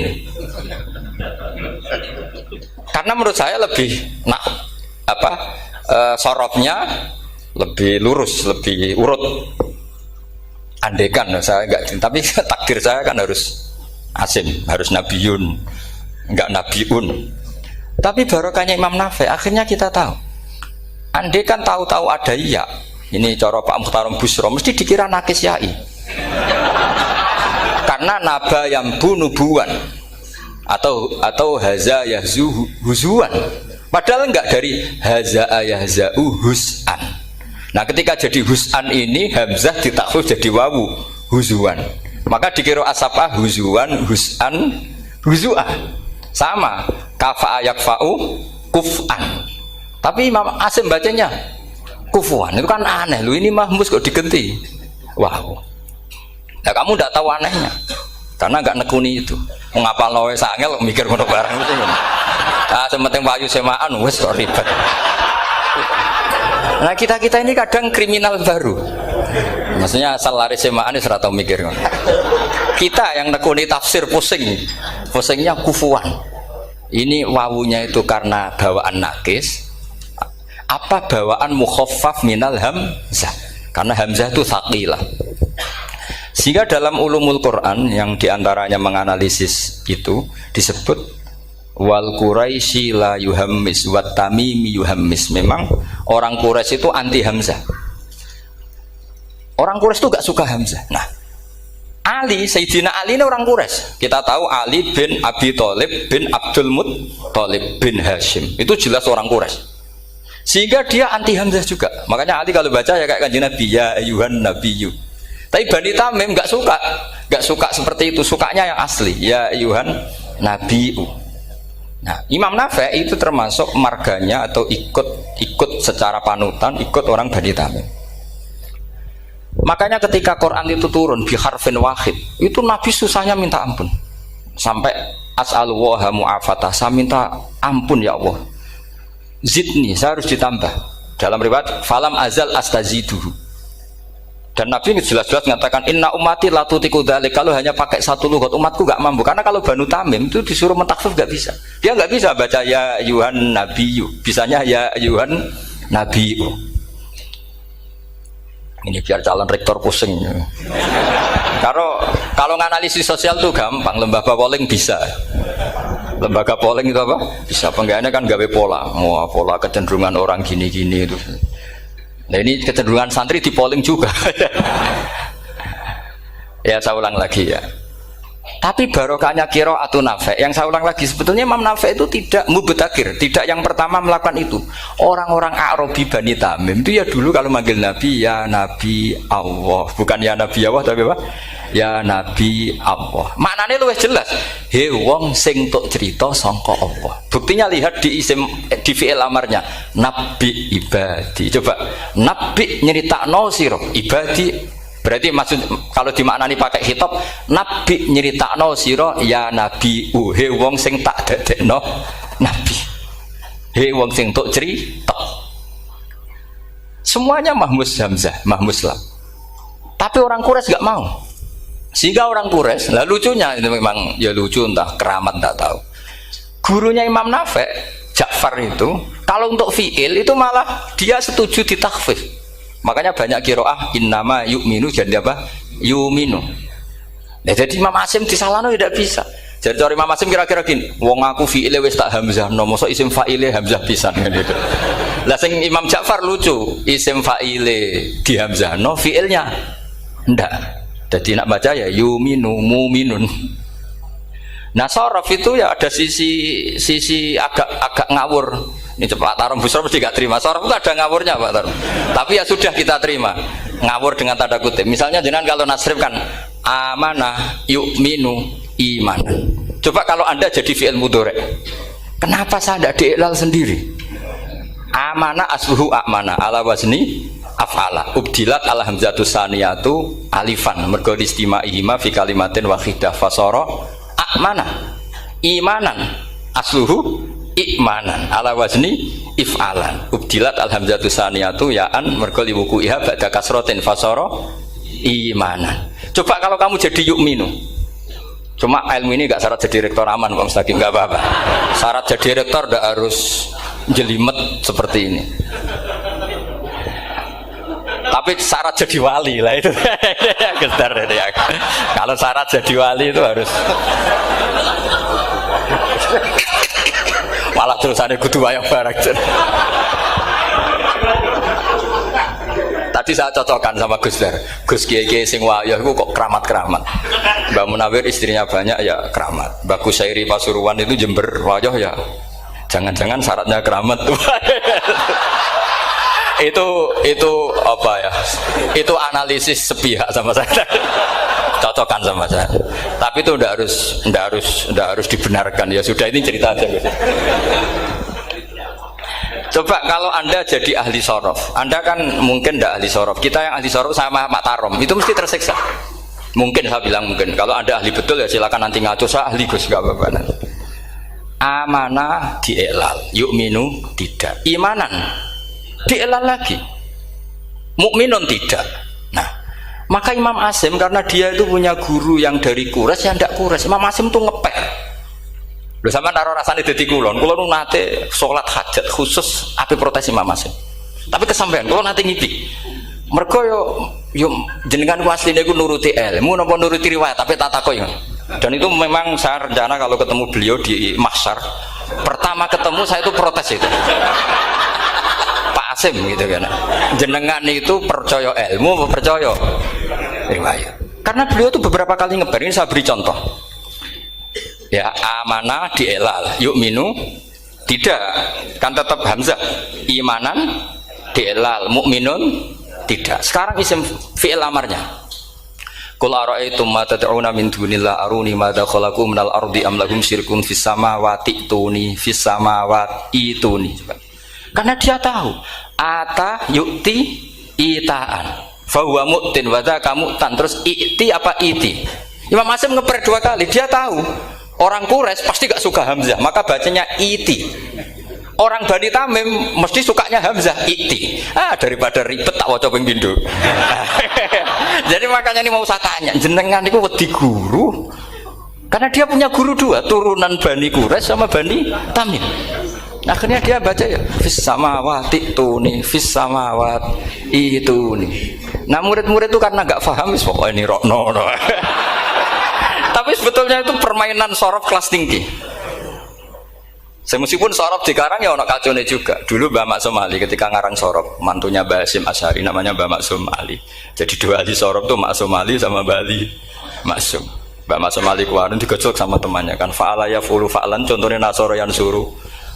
Karena menurut saya lebih sorofnya lebih lurus, lebih urut. Andekan saya enggak, tapi takdir saya kan harus Asim, harus Nabiyun. enggak nabiun. Tapi barokahnya Imam Nafi, akhirnya kita tahu. Andai kan tahu-tahu ada ya, ini cara Pak Muhtarom Busro, mesti dikira nakis yai. Karena naba yang bunubuan atau haza yahzu huzuan. Padahal enggak dari haza yahza'u hus'an. Nah, ketika jadi hus'an ini hamzah ditakhfif jadi wawu huzuan. Maka dikira asapa huzuan, hus'an, huzu'ah. Sama, kafa'a yakfa'u kuf'an. Tapi Imam Asim bacanya kufuan. Itu kan aneh. Lu ini mahmus kok digenti. Wow. Nah, kamu enggak tahu anehnya. Karena enggak nekuni itu. Mengapa loe sangel mikir ngono barang itu. Ah, sementing wayu semaan wis kok ribet. Nah, kita ini kadang kriminal baru. Maksudnya asal lari semaan wis ora tau mikir ngono. Kita yang nekuni tafsir pusing. Pusingnya kufuan. Ini wawunya itu karena bawaan nakis. Apa bawaan mukhaffaf minal hamzah? Karena hamzah itu tsaqilah. Sehingga dalam ulumul Quran yang diantaranya menganalisis itu disebut wal Quraisy la yuhammis wat tamimi yuhammis. Memang orang Quraisy itu anti hamzah. Orang Quraisy itu gak suka hamzah. Nah, Ali, Sayyidina Ali ini orang Quraisy. Kita tahu Ali bin Abi Thalib bin Abdul Muttalib bin Hashim. Itu jelas orang Quraisy. Sehingga dia anti hamzah juga. Makanya Ali kalau baca ya kayak Kanjeng Nabi, ya ayyuhan nabiyyu. Tapi Bani Tamim nggak suka seperti itu. Sukanya yang asli, ya ayyuhan nabiyyu. Nah, Imam Nafi itu termasuk marganya atau ikut secara panutan, ikut orang Bani Tamim. Makanya ketika Quran itu turun bi harfin wahid, itu Nabi susahnya minta ampun. Sampai as'alullaha mu'afatah, saya minta ampun ya Allah. Zidni, saya harus ditambah. Dalam riwayat falam azal astaziduhu. Dan Nabi jelas-jelas mengatakan inna ummati la tutiku dzalik. Kalau hanya pakai satu lughat umatku enggak mampu. Karena kalau Banu Tamim itu disuruh mentakhfif enggak bisa. Dia enggak bisa baca ya ayyuhan nabiyyu. Bisanya ya ayyuhan nabiyyu. Ini biar calon rektor pusing. Kalau nganalisis sosial tuh gampang, lembaga polling bisa. Lembaga polling itu apa? Bisa penggawaannya kan gawe pola. Wah, pola kecenderungan orang gini-gini itu. Nah, ini kecenderungan santri di polling juga. Ya, saya ulang lagi ya. Tapi barokahnya qiraatun Nafi. Yang saya ulang lagi, sebetulnya Imam Nafi itu tidak mubtakir, tidak yang pertama melakukan itu. Orang-orang Arabi Bani Tamim itu ya dulu kalau manggil Nabi ya Nabi Allah, bukan ya Nabi Allah tapi apa? Ya Nabi Allah. Maknanya luwih jelas. He wong sing tok cerita sangka Allah. Buktinya lihat di isim di fi'il amarnya. Nabi ibadi. Coba nabi nyeritakno sira ibadi. Berarti maksud kalau dimaknani pakai khitab, nabi nyeritakno sira ya nabi he wong sing tak dadekno nabi. He wong sing tok cerita. Semuanya mahmus hamzah, mahmus lam. Tapi orang Quraisy enggak mau. Sehingga orang Quraisy, lah lucunya itu memang ya lucu entah keramat enggak tahu. Gurunya Imam Nafi, Ja'far itu, kalau untuk fi'il itu malah dia setuju ditakhfif. Makanya banyak qiraah innama yu'minu jadi apa? Yu'minu. Nah, jadi Imam Asim disalahno tidak bisa. Jadi cara Imam Asim kira-kira gini, wong aku fi'ile wis tak hamzah, no mosok isim fa'ile hamzah pisan gitu. Lah sing Imam Ja'far lucu, isim fa'ile di hamzah, no fi'ilnya ndak. Jadi nak baca ya yu'minu mu'minun. Nah, sorof itu ya ada sisi agak ngawur. Ini Pak Tarom Busro mesti gak terima. Sorof itu ada ngawurnya Pak Tarom. Tapi ya sudah kita terima. Ngawur dengan tanda kutip. Misalnya jenengan kalau nasrif kan amanah yu'minu imanan. Coba kalau Anda jadi fi'il mudhari. Kenapa saya tidak diiklal sendiri? Amanah asluhu amana ala wazni af'ala. Ubdilat al hamzatu saniyatu alifan mergo istimaihima fi kalimatin wahidah fasara amana imanan asluhu ikmanan ala wazni if'alan ubdilat al hamzatu saniyatu ya'an mergo liwuku'iha ba'da kasratin fasara imanan. Coba kalau kamu jadi yu'minu. Cuma ilmu ini gak syarat jadi rektor aman Pak Mustaqim, gak apa-apa. Syarat jadi rektor gak harus jelimet seperti ini. Tapi syarat jadi wali lah itu. Gedar ya. Kalau syarat jadi wali itu harus Malah terusane kudu wayang bareng. Tadi saya cocokkan sama Gus Dar. Gus Kiai sing wayah iku kok keramat-keramat. Mbak Munawir istrinya banyak ya keramat. Mbak Kusairi Pasuruan itu Jember wayah ya. Jangan-jangan syaratnya keramat. itu apa ya? Itu analisis sepihak sama saya. Cocokkan sama saya. Tapi itu ndak harus dibenarkan. Ya sudah, ini cerita aja Gus. Coba kalau Anda jadi ahli sorof, Anda kan mungkin tidak ahli sorof. Kita yang ahli sorof sama Pak Tarom itu mesti tersiksa. Mungkin saya bilang mungkin. Kalau Anda ahli betul ya silakan nanti ngaco, saya ahli Gus, nggak apa-apa. Amanah dielal, yu'minu tidak. Imanan dielal lagi, mukminun tidak. Nah, maka Imam Asim karena dia itu punya guru yang dari Quraisy, yang tidak Quraisy. Imam Asim tuh ngepek. Lho sampean karo rasane dadi kulon nate salat hajat khusus ape protes Imam Asim. Tapi kesampean kula nate ngipi. Mergo yo jenengan ku asline ku nuruti ilmu napa nuruti riwayat, tapi tak takoki. Dan itu memang saya rencana kalau ketemu beliau di mahsyar, pertama ketemu saya itu protes itu. Pak Asim gitu kan. Jenengan itu percaya ilmu apa percaya riwayat? Karena beliau itu beberapa kali ngebar, ini saya beri contoh. Ya, amanah dielal, yu'minu tidak, kan tetap hamzah. Imanan dielal, mukminun tidak. Sekarang isim fi'il amarnya. Qul ara'aytum ma tad'una min dunillah aruni madza khalaqu minal ardi am lahum syirkun fis samawati tuni fis samawati tuni. Karena dia tahu ata yu'ti itaan fa huwa mu'tin wa dzaka mu'tan, terus i'ti apa iti. Imam Asim ngeper dua kali, dia tahu orang Quraisy pasti gak suka hamzah, maka bacanya iti. Orang Bani Tamim mesti sukanya hamzah, iti. Daripada ribet tak waca ping pindho. Jadi makanya ini mau saya tanya, jenengan niku wedi guru? Karena dia punya guru dua, turunan Bani Quraisy sama Bani Tamim. Akhirnya dia baca ya fis samawati tuni fis samawati tuni. Nah murid-murid itu karena gak paham, pokoknya ini rokno. Tapi sebetulnya itu permainan sorof kelas tinggi. Meskipun sorof di Karang ya ono kacone juga. Dulu Mbak Maksum Ali ketika ngarang sorof, mantunya Mbak Hasyim Asy'ari namanya Mbak Maksum Ali. Jadi dua ahli sorof tuh Maksum Ali sama Mbak Ali Maksum. Mbak Maksum Ali kemarin digojlok sama temannya kan. Fa'ala yaf'ulu fa'lan, contohnya nasoro yang suruh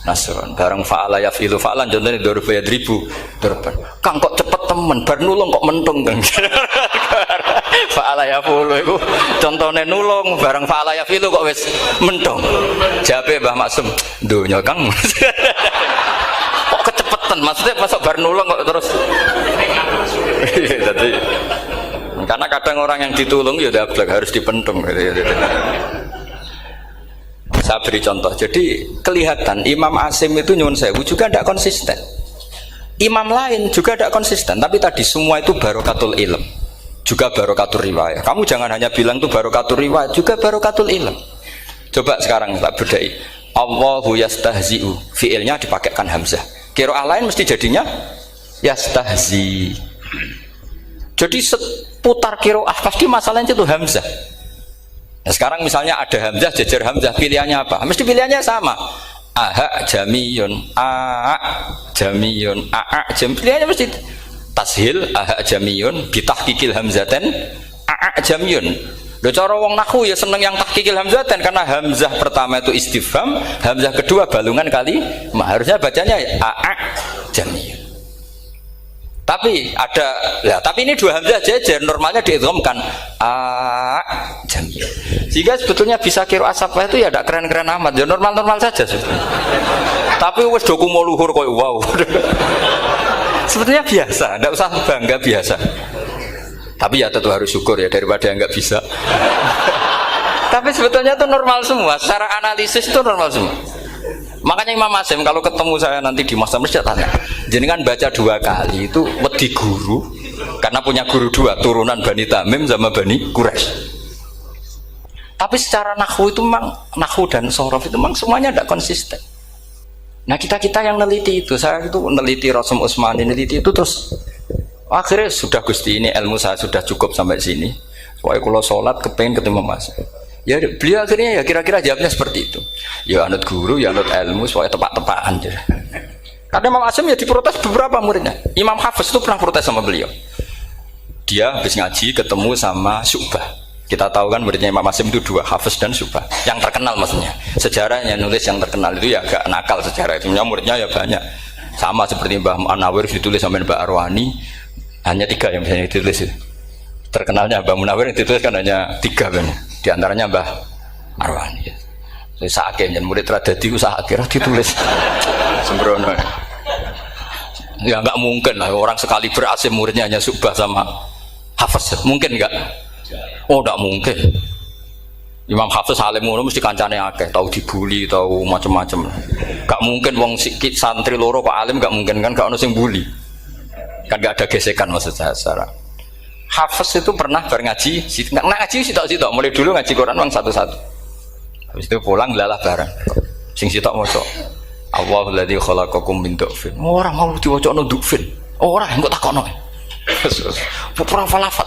nasron. Bareng fa'ala yaf'ilu fa'lan, contohnya dorba yadribu dorban. Kang kok cepet temen, bar nulung kok mentung kan. Fa'ala yaf'ulu itu contohnya nulung, bareng fa'ala yaf'ilu kok wis mentung. Jawabe Mbah Maksum, donya Kang. Kok kecepetan, maksudnya masuk bar nulung kok terus. Jadi karena kadang orang yang ditulung ya dablek harus dipentung gitu. Saya beri contoh. Jadi kelihatan Imam Asim itu nyuwun sewu juga tidak konsisten. Imam lain juga tidak konsisten. Tapi tadi semua itu barokatul ilm, juga barokatul riwayat. Kamu jangan hanya bilang itu barokatul riwayat, juga barokatul ilm. Coba sekarang tak bedai. Allahu yastahzi'u, fiilnya dipakaikan hamzah. Qiraah lain mesti jadinya yastahzi. Jadi seputar qiraah pasti masalahnya itu hamzah. Nah, sekarang misalnya ada hamzah jejer hamzah, pilihannya apa? Mesti pilihannya sama. Aha jamiyun, a jamiyun, a jam. Pilihannya mesti tashil aha jamiyun, bitahqiqil hamzaten a jamiyun. Lho cara wong nahwu ya seneng yang tahqiqil hamzaten karena hamzah pertama itu istifham, hamzah kedua balungan kali, harusnya bacanya a jamiyun. Tapi ada, ya, tapi ini dua hamzah jejer, normalnya diidghamkan a jamiyun. Sehingga sebetulnya bisa qiraah safah itu ya tidak keren-keren amat, ya normal-normal saja sebetulnya. Tapi wis doku mau luhur koyo wow. Sebetulnya biasa, tidak usah bangga, biasa. Tapi ya tentu harus syukur ya daripada yang nggak bisa. Tapi sebetulnya itu normal semua, secara analisis itu normal semua. Makanya Imam Asim kalau ketemu saya nanti di masa masjid tanya, jenengan baca dua kali itu wedi guru karena punya guru dua, turunan Bani Tamim sama Bani Quraisy. Tapi secara nahwu itu memang nahwu dan sorof itu memang semuanya tidak konsisten. Nah kita yang neliti itu, saya itu neliti Rasul Utsmani, neliti itu terus akhirnya sudah Gusti ini ilmu saya sudah cukup sampai sini. Soalnya kalau sholat kepengen ketemu Mas. Ya beliau akhirnya ya kira-kira jawabnya seperti itu. Ya anut guru, ya anut ilmu, supaya tepat-tepatan. Karena Imam Asim ya diprotes beberapa muridnya. Imam Hafiz itu pernah protes sama beliau. Dia habis ngaji ketemu sama Syu'bah. Kita tahu kan muridnya Imam Asim itu dua, Hafiz dan Syu'bah. Yang terkenal maksudnya. Sejarahnya nulis yang terkenal itu ya agak nakal sejarah itu. Muridnya ya banyak. Sama seperti Mbah Munawir ditulis sama Mbah Arwani. Hanya 3 yang bisa ditulis. Terkenalnya Mbah Munawir yang ditulis kan hanya 3 banyak. Di antaranya Mbah Arwani. Saya sakit dan murid radadi ku sakit ditulis. Sembrono. Ya nggak mungkin lah orang sekali berasim muridnya hanya Syu'bah sama Hafiz. Mungkin nggak? Oh nggak mungkin. Imam Hafiz alim ngono mesti kancane akeh, tahu dibully, tahu macam-macam. Nggak mungkin wong sikit santri loro Pak alim nggak mungkin kan gak ono sing bully. Kan nggak ada gesekan maksud saya secara. Hafiz itu pernah ngaji, nggak ngaji sitok-sitok, mulai dulu ngaji Quran wong satu-satu. Habis itu pulang lalah bareng. Sing sitok maca. Allahul ladzi khalaqakum min dhufin. Ora mau diwacana dhufin. Ora engko takokno. Pura falafat.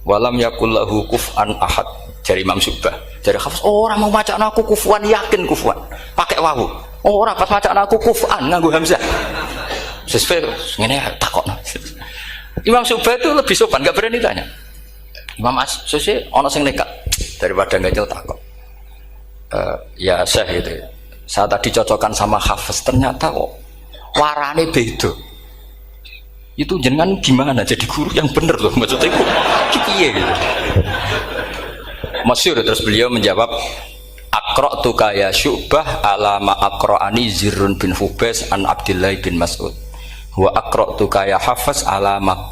Walam yakul lahu kuf'an ahad. Jari Imam Syu'bah. Jari Hafiz, ora mau macakno aku kufuan, yakin kufuan. Pakai wawu. Ora pas macakno aku kuf'an nganggo hamzah. Sesuai ngene takokno. Imam Syu'bah itu lebih sopan, enggak berani tanya. Imam As-Susi ana sing nekat daripada ngajel takok. Ya Syekh gitu. Saya tadi cocokkan sama Hafiz, ternyata kok warane beda. Itu jenengan gimana jadi guru yang bener loh maksudnya itu piye gitu. Masyhur terus beliau menjawab Aqra'tu ya Syu'bah ala ma aqra'ani Zirrun bin Hubais an Abdullah bin Mas'ud. Wa aqra'tu ya Hafiz ala ma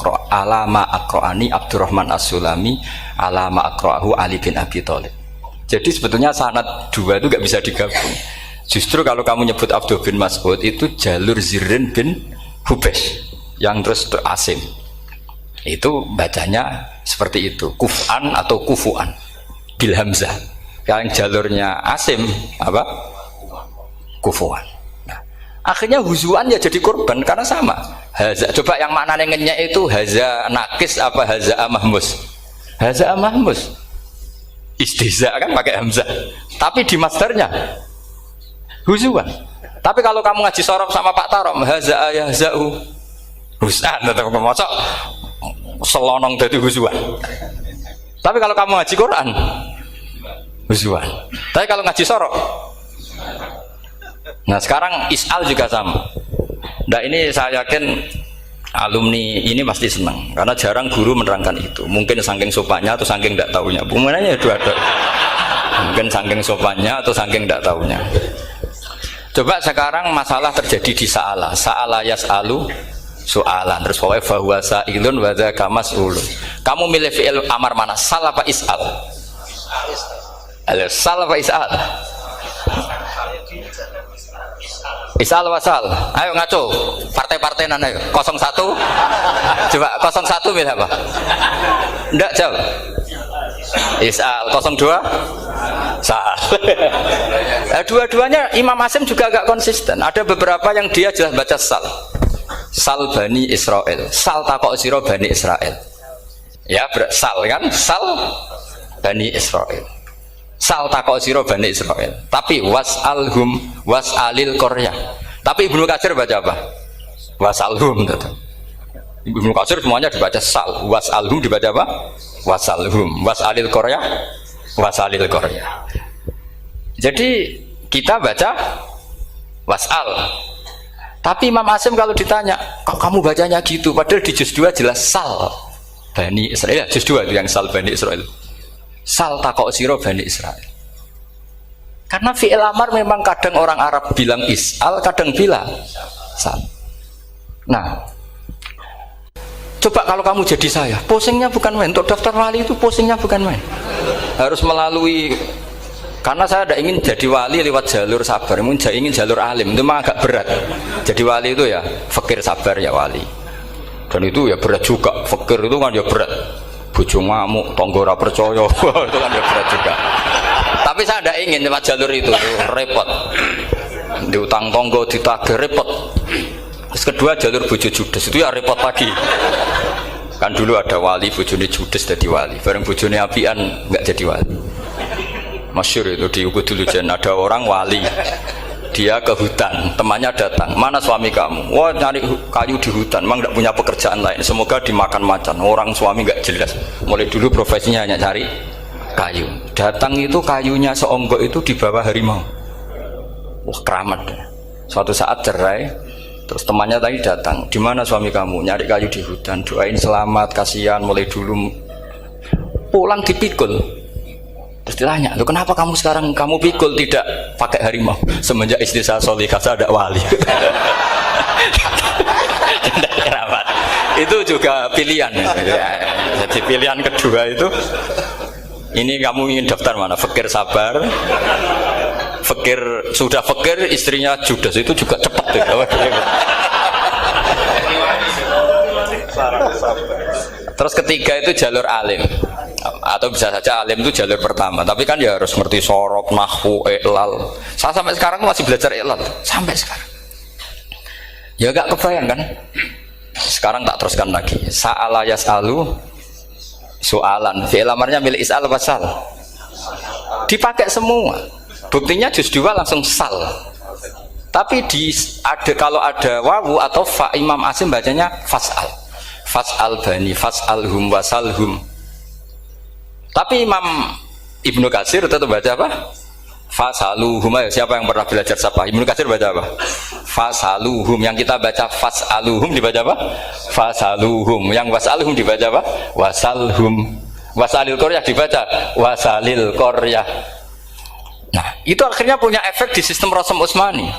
aqra'ani Abdurrahman As-Sulami ala ma aqra'ahu Ali bin Abi Thalib. Jadi sebetulnya sanad dua itu gak bisa digabung. Justru kalau kamu nyebut Abdul bin Mas'ud itu jalur Zirrin bin Hubais yang terus Asim. Itu bacanya seperti itu, kuf'an atau kufu'an bil hamzah. Yang jalurnya Asim apa? Kufu'an. Nah, akhirnya huzuan ya jadi korban karena sama. Haza, coba yang maknanya ngenyek itu haza nakis apa haza mahmus? Haza mahmus. Istihza kan pakai hamzah. Tapi di masdarnya huzuan. Tapi kalau kamu ngaji sorof sama Pak Tarom, haza ayahza'u husan atau mosok selonong dari huzuan. Tapi kalau kamu ngaji Quran, huzuan. Tapi kalau ngaji sorof, nah sekarang is'al juga sama. Nah ini saya yakin alumni ini pasti senang karena jarang guru menerangkan itu. Mungkin saking sopannya atau saking tidak tahunya. Bagaimana dua-dua. Mungkin saking sopannya atau saking tidak tahunya. Coba sekarang masalah terjadi di Sa'ala yas'alu soalan terus pokoknya fahuwa sa'ilun wa dzaka mas'ulun. Kamu milih fi'il amar mana? Sal apa is'al? Sal apa is'al? Is'al wasal. Ayo ngaco. Partai-partai nana ayo. 01. Coba 01 milih apa? Enggak jawab. Is'al 02 sal. Dua-duanya Imam Asim juga agak konsisten. Ada beberapa yang dia jelas baca sal. Sal Bani Israel. Sal takok sira Bani Israel. Ya, sal kan? Sal Bani Israel. Sal takok sira Bani Israel. Tapi was'alhum was'alil Korea. Tapi Ibnu Katsir baca apa? Was'alhum. Ibnu Katsir semuanya dibaca sal. Was'alhum dibaca apa? Was'alhum. Was'alil Korea. Was'alil Korea. Jadi kita baca was'al. Tapi Imam Asim kalau ditanya, kok kamu bacanya gitu? Padahal di juz 2 jelas sal Bani Israel. Juz 2 itu yang sal Bani Israel. Sal takok siro Bani Israel. Karena fi'il amar memang kadang orang Arab bilang is'al, kadang bilang sal. Nah, coba kalau kamu jadi saya, posingnya bukan main. Untuk daftar wali itu posingnya bukan main. Harus melalui. Karena saya tidak ingin jadi wali lewat jalur sabar, ingin jalur alim, itu memang agak berat. Jadi wali itu ya fakir sabar ya wali. Dan itu ya berat juga, fakir itu kan ya berat. Bojo ngamuk, tonggo ora percaya, itu kan ya berat juga. Tapi saya tidak ingin lewat jalur itu repot. Diutang tonggo, ditagih repot. Terus kedua jalur bojo judes itu ya repot lagi. Kan dulu ada wali bojone judes jadi wali, bareng bojone apian nggak jadi wali. Masyhur itu di Ukudulujan, ada orang wali. Dia ke hutan, temannya datang. Mana suami kamu? Wah, nyari kayu di hutan. Memang tidak punya pekerjaan lain. Semoga dimakan macan. Orang suami nggak jelas. Mulai dulu profesinya hanya cari kayu. Datang itu kayunya seonggok itu di bawah harimau. Wah, keramat. Suatu saat cerai. Terus temannya tadi datang. Di mana suami kamu? Nyari kayu di hutan. Doain selamat, kasihan. Mulai dulu pulang dipikul. Terus ditanya, "Loh, kenapa kamu sekarang kamu pikul tidak pakai harimau? Semenjak istri saya solihah, saya ada wali." Keramat. Itu juga pilihan. Jadi pilihan kedua itu, ini kamu ingin daftar mana? Fakir sabar, fakir sudah fakir, istrinya judes, itu juga cepat tuh. Terus ketiga itu jalur alim, atau bisa saja alim itu jalur pertama, tapi kan ya harus ngerti sorok, nahwu, i'lal. Saya sampai sekarang masih belajar i'lal, sampai sekarang ya gak kebayang kan. Sekarang tak teruskan lagi. Sa'ala yas'alu soalan, fi'il amarnya milik is'al wasal, dipakai semua. Buktinya juz 2 langsung sal. Tapi kalau ada wawu atau fa, Imam Asim bacanya fas'al. Fas'al bani, fas'alhum wasalhum. Tapi Imam Ibnu Katsir tetap baca apa? Fasaluhum. Siapa yang pernah belajar siapa? Ibnu Katsir baca apa? Fasaluhum. Yang kita baca fasaluhum dibaca apa? Fasaluhum. Yang wasalhum dibaca apa? Wasalhum. Wasalil Qaryah dibaca wasalil Qaryah. Nah, itu akhirnya punya efek di sistem Rasam Utsmani.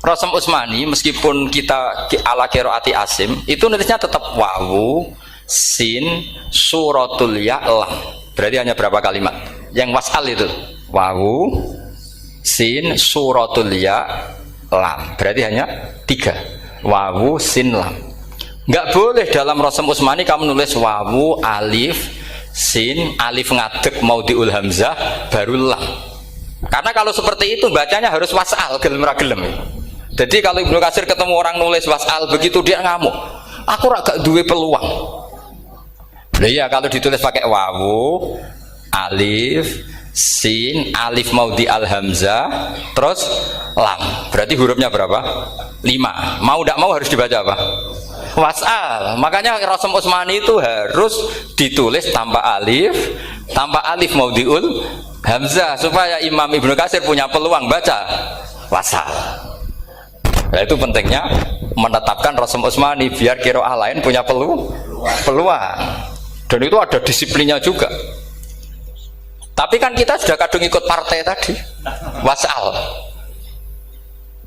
Rasam Utsmani meskipun kita ala qiraati Asim, itu nulisnya tetap wawu, sin, suratul ya, lam. Berarti hanya berapa kalimat? Yang wasal itu wawu, sin, suratul ya, lam. Berarti hanya 3. Wawu, sin, lam. Nggak boleh dalam Rasam Utsmani kamu nulis wawu, alif, sin, alif ngadeg maudhi'ul hamzah baru lam. Karena kalau seperti itu bacanya harus wasal, gelem ra gelem. Jadi kalau Ibnu Katsir ketemu orang nulis wasal begitu dia ngamuk. Aku agak duwe peluang. Nah, iya kalau ditulis pakai wawu, alif, sin, alif maudhi al hamzah, terus lam. Berarti hurufnya berapa? 5. Mau tidak mau harus dibaca apa? Wasal. Makanya Rasam Utsmani itu harus ditulis tanpa alif maudhiul hamzah supaya Imam Ibnu Katsir punya peluang baca wasal. Nah, itu pentingnya menetapkan Rasam Utsmani biar qiraah lain punya peluang. Dan itu ada disiplinnya juga. Tapi kan kita sudah kadung ikut partai tadi, wasal.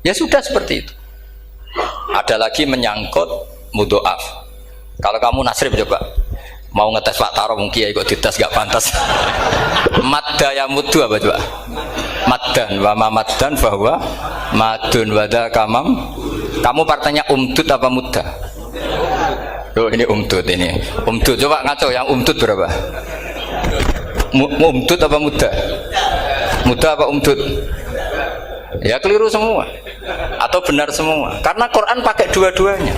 Ya sudah seperti itu. Ada lagi menyangkut mudhoaf. Kalau kamu nasrib coba mau ngetes Pak Taro mungkin ya ikut dites gak pantas. Madda ya muddu apa coba? Maddan wa ma maddan bahwa madun wada kamam. Kamu partainya umdud apa mudda? Oh ini umdud ini. Umdud coba ngaco yang umdud berapa? Umdud apa mudda? Mudda apa umdud? Ya keliru semua atau benar semua. Karena Quran pakai dua-duanya.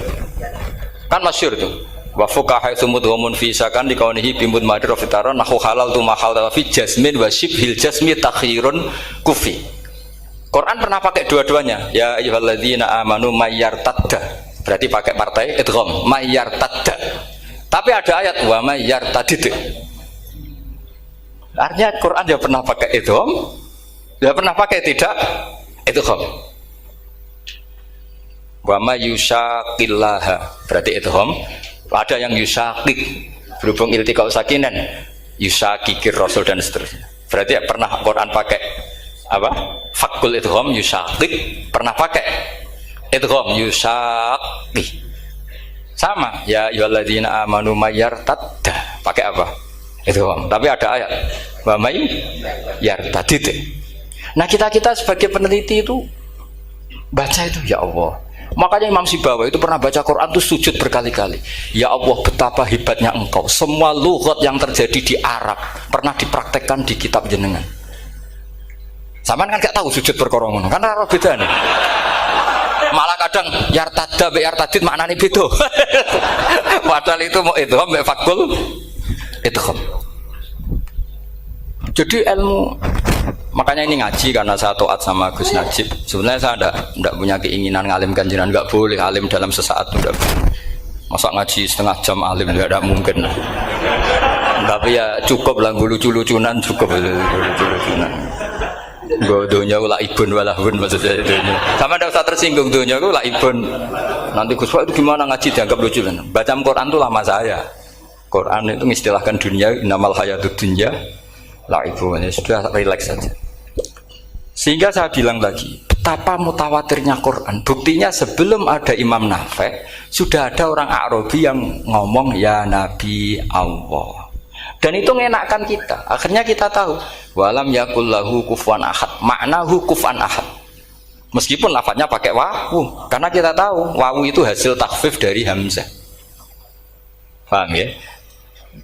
Kan masyhur tuh. Wa fuqaha sumudhumun fi sakan di kaunihi bimud madra fitaran nahu halal tu mahal fi jasmin wa shibhil jasmi takhirun kufi. Quran pernah pakai dua-duanya. Ya ayyuhalladzina amanu mayyartadda. Berarti pakai partai idgham mayyartadda. Tapi ada ayat wa mayyartadid. Artinya Quran dia pernah pakai idgham, dia pernah pakai tidak idgham. Wa mayyushaqillaha. Berarti idgham. Ada yang yusakik berhubung iltiqa sakinan yusakikir rasul dan seterusnya. Berarti pernah Quran pakai apa? Fakul idgham yusakik, pernah pakai idgham yusakik. Sama ya ayyuhalladzina amanu mayyartadda pakai apa? Idgham. Tapi ada ayat wa may yartadid. Nah, kita sebagai peneliti itu baca itu ya Allah. Makanya Imam Sibawa itu pernah baca Quran itu sujud berkali-kali. Ya Allah, betapa hebatnya engkau. Semua lughat yang terjadi di Arab pernah dipraktekkan di kitab jenengan. Saman kan gak tahu sujud perkara ngono. Kan ora beda nih. Malah kadang yartada be yartadid maknane beda. Padahal itu mau idgham be fakul idgham. Jadi ilmu Makanya ini ngaji karena saya taat sama Gus Najib. Sebenarnya saya enggak punya keinginan ngalimkan jenengan, enggak boleh alim dalam sesaat itu enggak boleh. Masa ngaji setengah jam alim enggak mungkin. Tapi ya cukup lah lucu-lucunan cukup lucu-lucunan. Donya ula ibun walahun maksudnya donya. Sama enggak usah tersinggung donya ula ibun. Nanti Gus Pak itu gimana ngaji dianggap lucu kan? Baca Quran itu lama saya. Quran itu mengistilahkan dunia innamal hayatud dunya laibun. Sudah relax saja. Sehingga saya bilang lagi, betapa mutawatirnya Quran. Buktinya sebelum ada Imam Nafi' sudah ada orang Arabi yang ngomong ya Nabi Allah. Dan itu ngenakkan kita. Akhirnya kita tahu walam yakullahu kufuwan ahad. Maknahu kufuwan ahad. Meskipun lafadznya pakai wawu, karena kita tahu wawu itu hasil takhfif dari hamzah. Paham ya?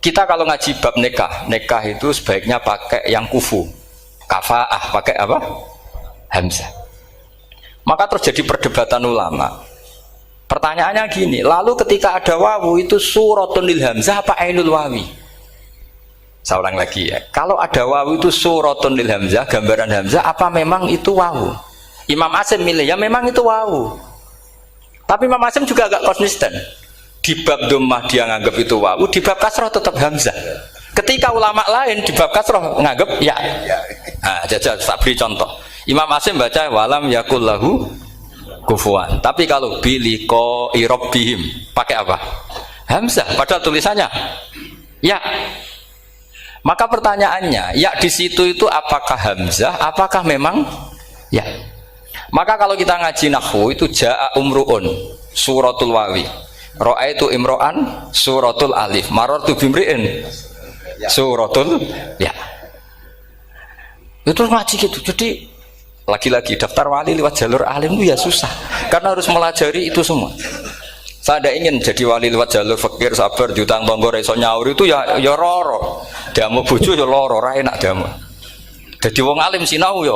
Kita kalau ngaji bab nikah itu sebaiknya pakai yang kufu, kafaah, pakai apa? Hamzah. Maka terjadi perdebatan ulama. Pertanyaannya gini, lalu ketika ada wawu itu suratun lil hamzah apa ainul wawi? Saya ulang lagi ya. Kalau ada wawu itu suratun lil hamzah, gambaran hamzah, apa memang itu wawu? Imam Asim milih ya memang itu wawu. Tapi Imam Asim juga agak konsisten. Di bab dhammah dia nganggap itu wawu, di bab kasroh tetap hamzah. Ketika ulama lain di bab kasroh nganggap ya. Nah, jajal tak beri contoh. Imam Asim baca walam yakullahu kufuwan. Tapi kalau biliko irobbihim pakai apa? Hamzah. Padahal tulisannya ya. Maka pertanyaannya, ya di situ itu apakah hamzah? Apakah memang ya? Maka kalau kita ngaji nahwu itu jaa umruun suratul wawi. Ra'aitu imro'an suratul alif, marartu bimri'in suratul ya. Itu ngaji gitu. Jadi lagi-lagi daftar wali lewat jalur alim itu ya susah karena harus melajari itu semua. Saya tidak ingin jadi wali lewat jalur fakir sabar diutang tonggo reso nyaur itu ya roro. Damu bojo ya loro, ra enak damu. Jadi wong alim sinau ya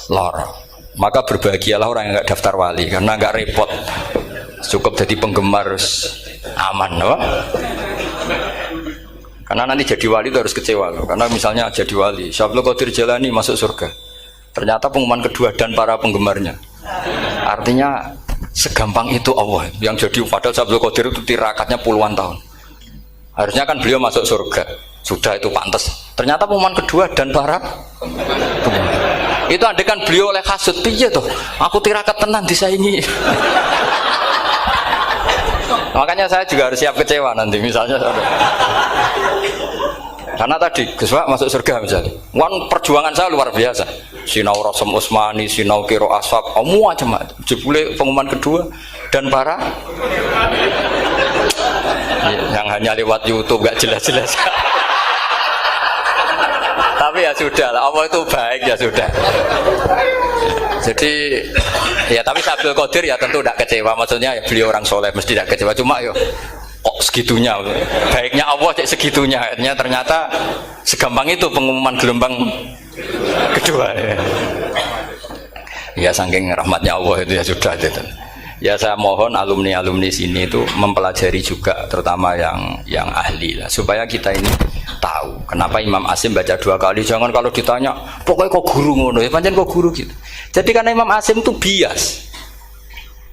loro. Maka berbahagialah orang yang enggak daftar wali karena enggak repot. Cukup jadi penggemar aman, no? Karena nanti jadi wali itu harus kecewa loh. Karena misalnya jadi wali, Syabul Qadir Jalani masuk surga. Ternyata pengumuman kedua dan para penggemarnya. Artinya segampang itu Allah. Yang jadi padahal Syabul Qadir itu tirakatnya puluhan tahun. Harusnya kan beliau masuk surga. Sudah itu pantas. Ternyata pengumuman kedua dan para penggemar. Itu andekan beliau oleh hasud, piye tuh? Aku tirakat tenan disaingi. Makanya saya juga harus siap kecewa nanti misalnya. Karena tadi Gus Pak masuk surga misalnya. Perjuangan saya luar biasa. Sinau Rasul Utsmani, sinau Kiro Aswab, macam-macam. Jebule pengumuman kedua dan para yang hanya lewat YouTube gak jelas-jelas. Tapi ya sudah lah, Allah itu baik ya sudah. Jadi ya tapi Syabul Qadir ya tentu tidak kecewa, maksudnya ya beliau orang soleh mesti tidak kecewa, cuma yo kok segitunya baiknya Allah cek segitunya, ternyata segampang itu pengumuman gelombang kedua ya saking rahmatnya Allah itu ya sudah gitu. Ya saya mohon alumni sini itu mempelajari juga terutama yang ahli lah supaya kita ini tahu kenapa Imam Asim baca 2 kali. Jangan kalau ditanya pokoknya kok guru ngono ya pancen kok guru gitu. Jadi karena Imam Asim itu bias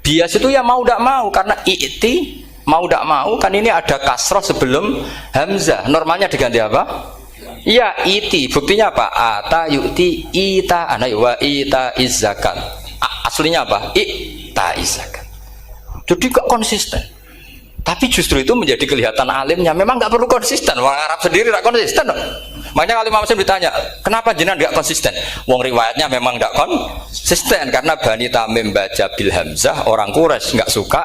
itu ya mau tidak mau karena i'ti mau tidak mau kan ini ada kasroh sebelum hamzah, normalnya diganti apa? Iya iti, buktinya apa? Ata yu'ti ita ana wa ita izzakat. Aslinya apa? Ita izzakat. Jadi gak konsisten. Tapi justru itu menjadi kelihatan alimnya. Memang gak perlu konsisten. Orang Arab sendiri gak konsisten. Makanya kalau Imam Asim ditanya, kenapa jenengan gak konsisten? Wong riwayatnya memang gak konsisten karena Bani Tamim baca bil hamzah, orang Quraisy gak suka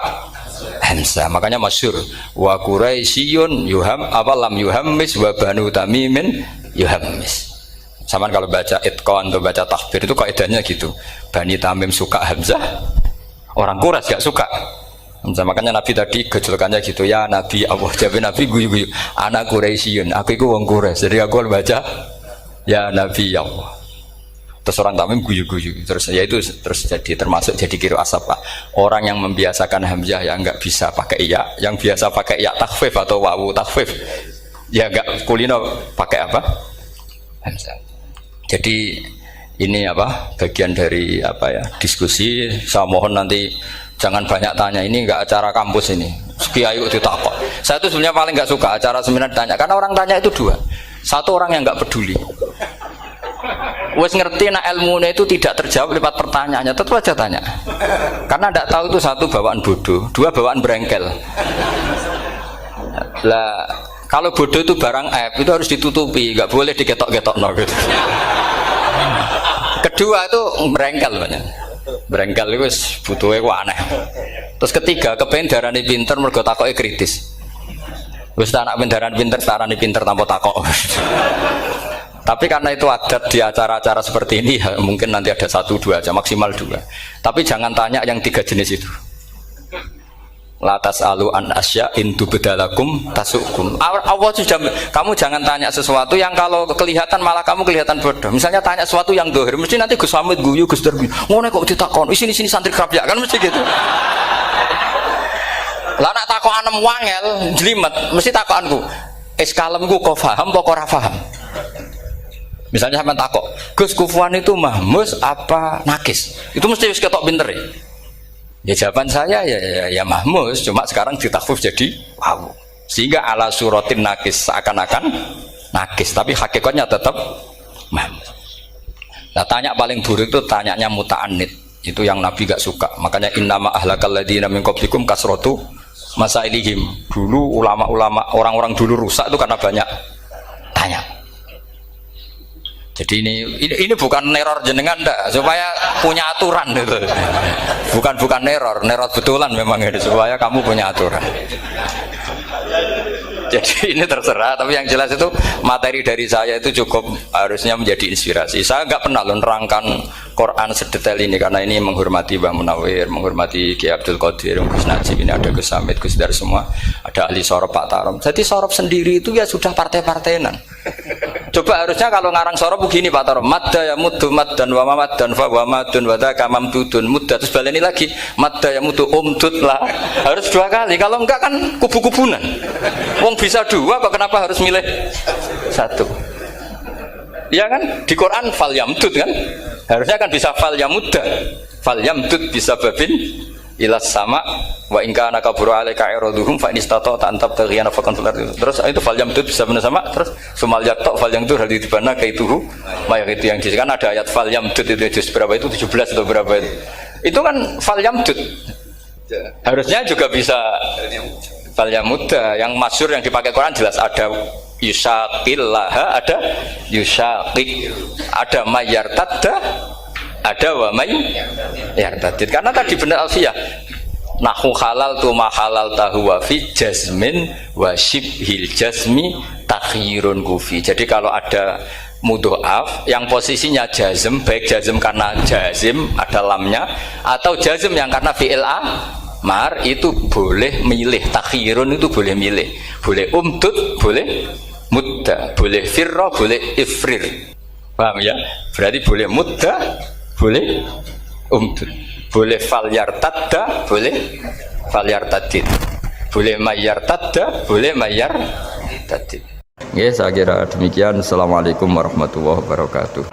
hamzah. Makanya masyhur wa Quraisyun yuham awalam yuhammis wa Banu Tamimin yuhammis. Sama kalau baca itqan atau baca takbir itu kaidahnya gitu. Bani Tamim suka hamzah, orang Quraisy gak suka. Makanya Nabi tadi gejolkannya gitu ya Nabi Allah, jawab Nabi guyu-guyu anak Quraisyun, aku itu wong Quraisy jadi aku baca ya Nabi Allah. Terus orang Tamim guyu-guyu terus ya itu terus jadi termasuk jadi kiro asap orang yang membiasakan hamzah yang enggak bisa pakai ya, yang biasa pakai ya takhfif atau wawu takhfif ya enggak kulino pakai apa hamzah. Jadi ini apa bagian dari apa ya diskusi. Saya mohon nanti jangan banyak tanya, ini enggak acara kampus ini. Kiai kok ditakok. Saya itu sebenarnya paling enggak suka acara seminar ditanya, karena orang tanya itu dua. Satu orang yang enggak peduli. Wes ngerti nak ilmunya itu tidak terjawab lewat pertanyaannya, tetap aja tanya. Karena enggak tahu itu satu bawaan bodoh, dua bawaan berengkel. Lah kalau bodoh itu barang aib itu harus ditutupi, enggak boleh diketok-ketok no gitu. Kedua itu berengkel banyak. Berengkel itu butuhnya aneh. Terus ketiga kepengen darani pinter mergo takoke kritis. Wis anak pindaran pinter, darani pinter tanpa takok. Tapi karena itu adat di acara-acara seperti ini ya, mungkin nanti ada 1-2 aja, maksimal 2. Tapi jangan tanya yang 3 jenis itu. Latas alu an asya intu bedalakum tasukum. Allah sudah, kamu jangan tanya sesuatu yang kalau kelihatan malah kamu kelihatan bodoh. Misalnya tanya sesuatu yang dohir, mesti nanti Gus Hamid guyu Gus Darbi. Ngono kok ditakon, sini santri kerap ya kan mesti gitu. Lah nak takon anem wangel, jelimet, mesti takonku. Kalemku kok paham apa ora paham? Misalnya sampean takok, Gus Kufuan itu mahmus apa nakis? Itu mesti wis ketok pinter ya. Ya jawaban saya ya mahmus, cuma sekarang ditakhfif jadi wow. Sehingga ala suratin nakis seakan-akan nakis, tapi hakikatnya tetap mahmus. Nah, tanya paling buruk itu tanyanya muta'annid. Itu yang Nabi gak suka. Makanya innama ahlakal ladzina min qablikum kasratu masailihim. Dulu ulama-ulama orang-orang dulu rusak itu karena banyak tanya. Jadi ini bukan neror jenengan ndak, supaya punya aturan gitu. Bukan neror betulan memang ini supaya kamu punya aturan. Jadi ini terserah, tapi yang jelas itu materi dari saya itu cukup harusnya menjadi inspirasi. Saya nggak pernah nerangkan Quran sedetail ini karena ini menghormati Mbah Munawir, menghormati Ki Abdul Qadir, Gus Najib, ini ada Gus Samit, Gus Dar semua, ada ahli sorop Pak Tarom. Jadi sorop sendiri itu ya sudah partai-partainan. Coba harusnya kalau ngarang sorop begini Pak Tarom, madda ya muddu maddan wa mamaddan fa wa madun wa dzaka mamdudun mudda, terus baleni lagi madda ya muddu umdud lah. Harus 2 kali, kalau enggak kan kubu-kubunan. Wong bisa 2 kok kenapa harus milih 1? Ya kan di Quran fal yamdud kan, harusnya kan bisa fal yamudda, fal yamdud bisa babin ilas sama wa in kana kabura alaika iraduhum fa inistata ta'antab taghiyana faqan fil ardi. Terus itu fal yamdud bisa benar sama, terus sumal yaqta fal yamdud hal dibana kaituhu mayak itu yang kan ada ayat fal yamdud itu juz berapa itu 17 atau berapa itu. Itu kan fal yamdud. Harusnya juga bisa fal yamudda. Yang masyhur yang dipakai Quran jelas ada yusaqillaha, ada yusaqik, ada mayyartadda, ada wa may yartadid. Karena tadi benar Alfiyah, nahu halal tu ma halal tahu wa fi jazmin wa shibhil jazmi takhirun kufi. Jadi kalau ada mudhoaf yang posisinya jazm, baik jazm karena jazim ada lamnya atau jazm yang karena fi'il amar, itu boleh milih. Takhirun itu boleh milih, boleh umdud, boleh mudda, boleh firra, boleh ifrir. Paham ya? Berarti boleh mudda, boleh umdud, boleh fal yartadda, boleh fal yartadid, boleh mayyartadda, boleh mayyartadid. Oke, saya kira demikian. Assalamualaikum warahmatullahi wabarakatuh.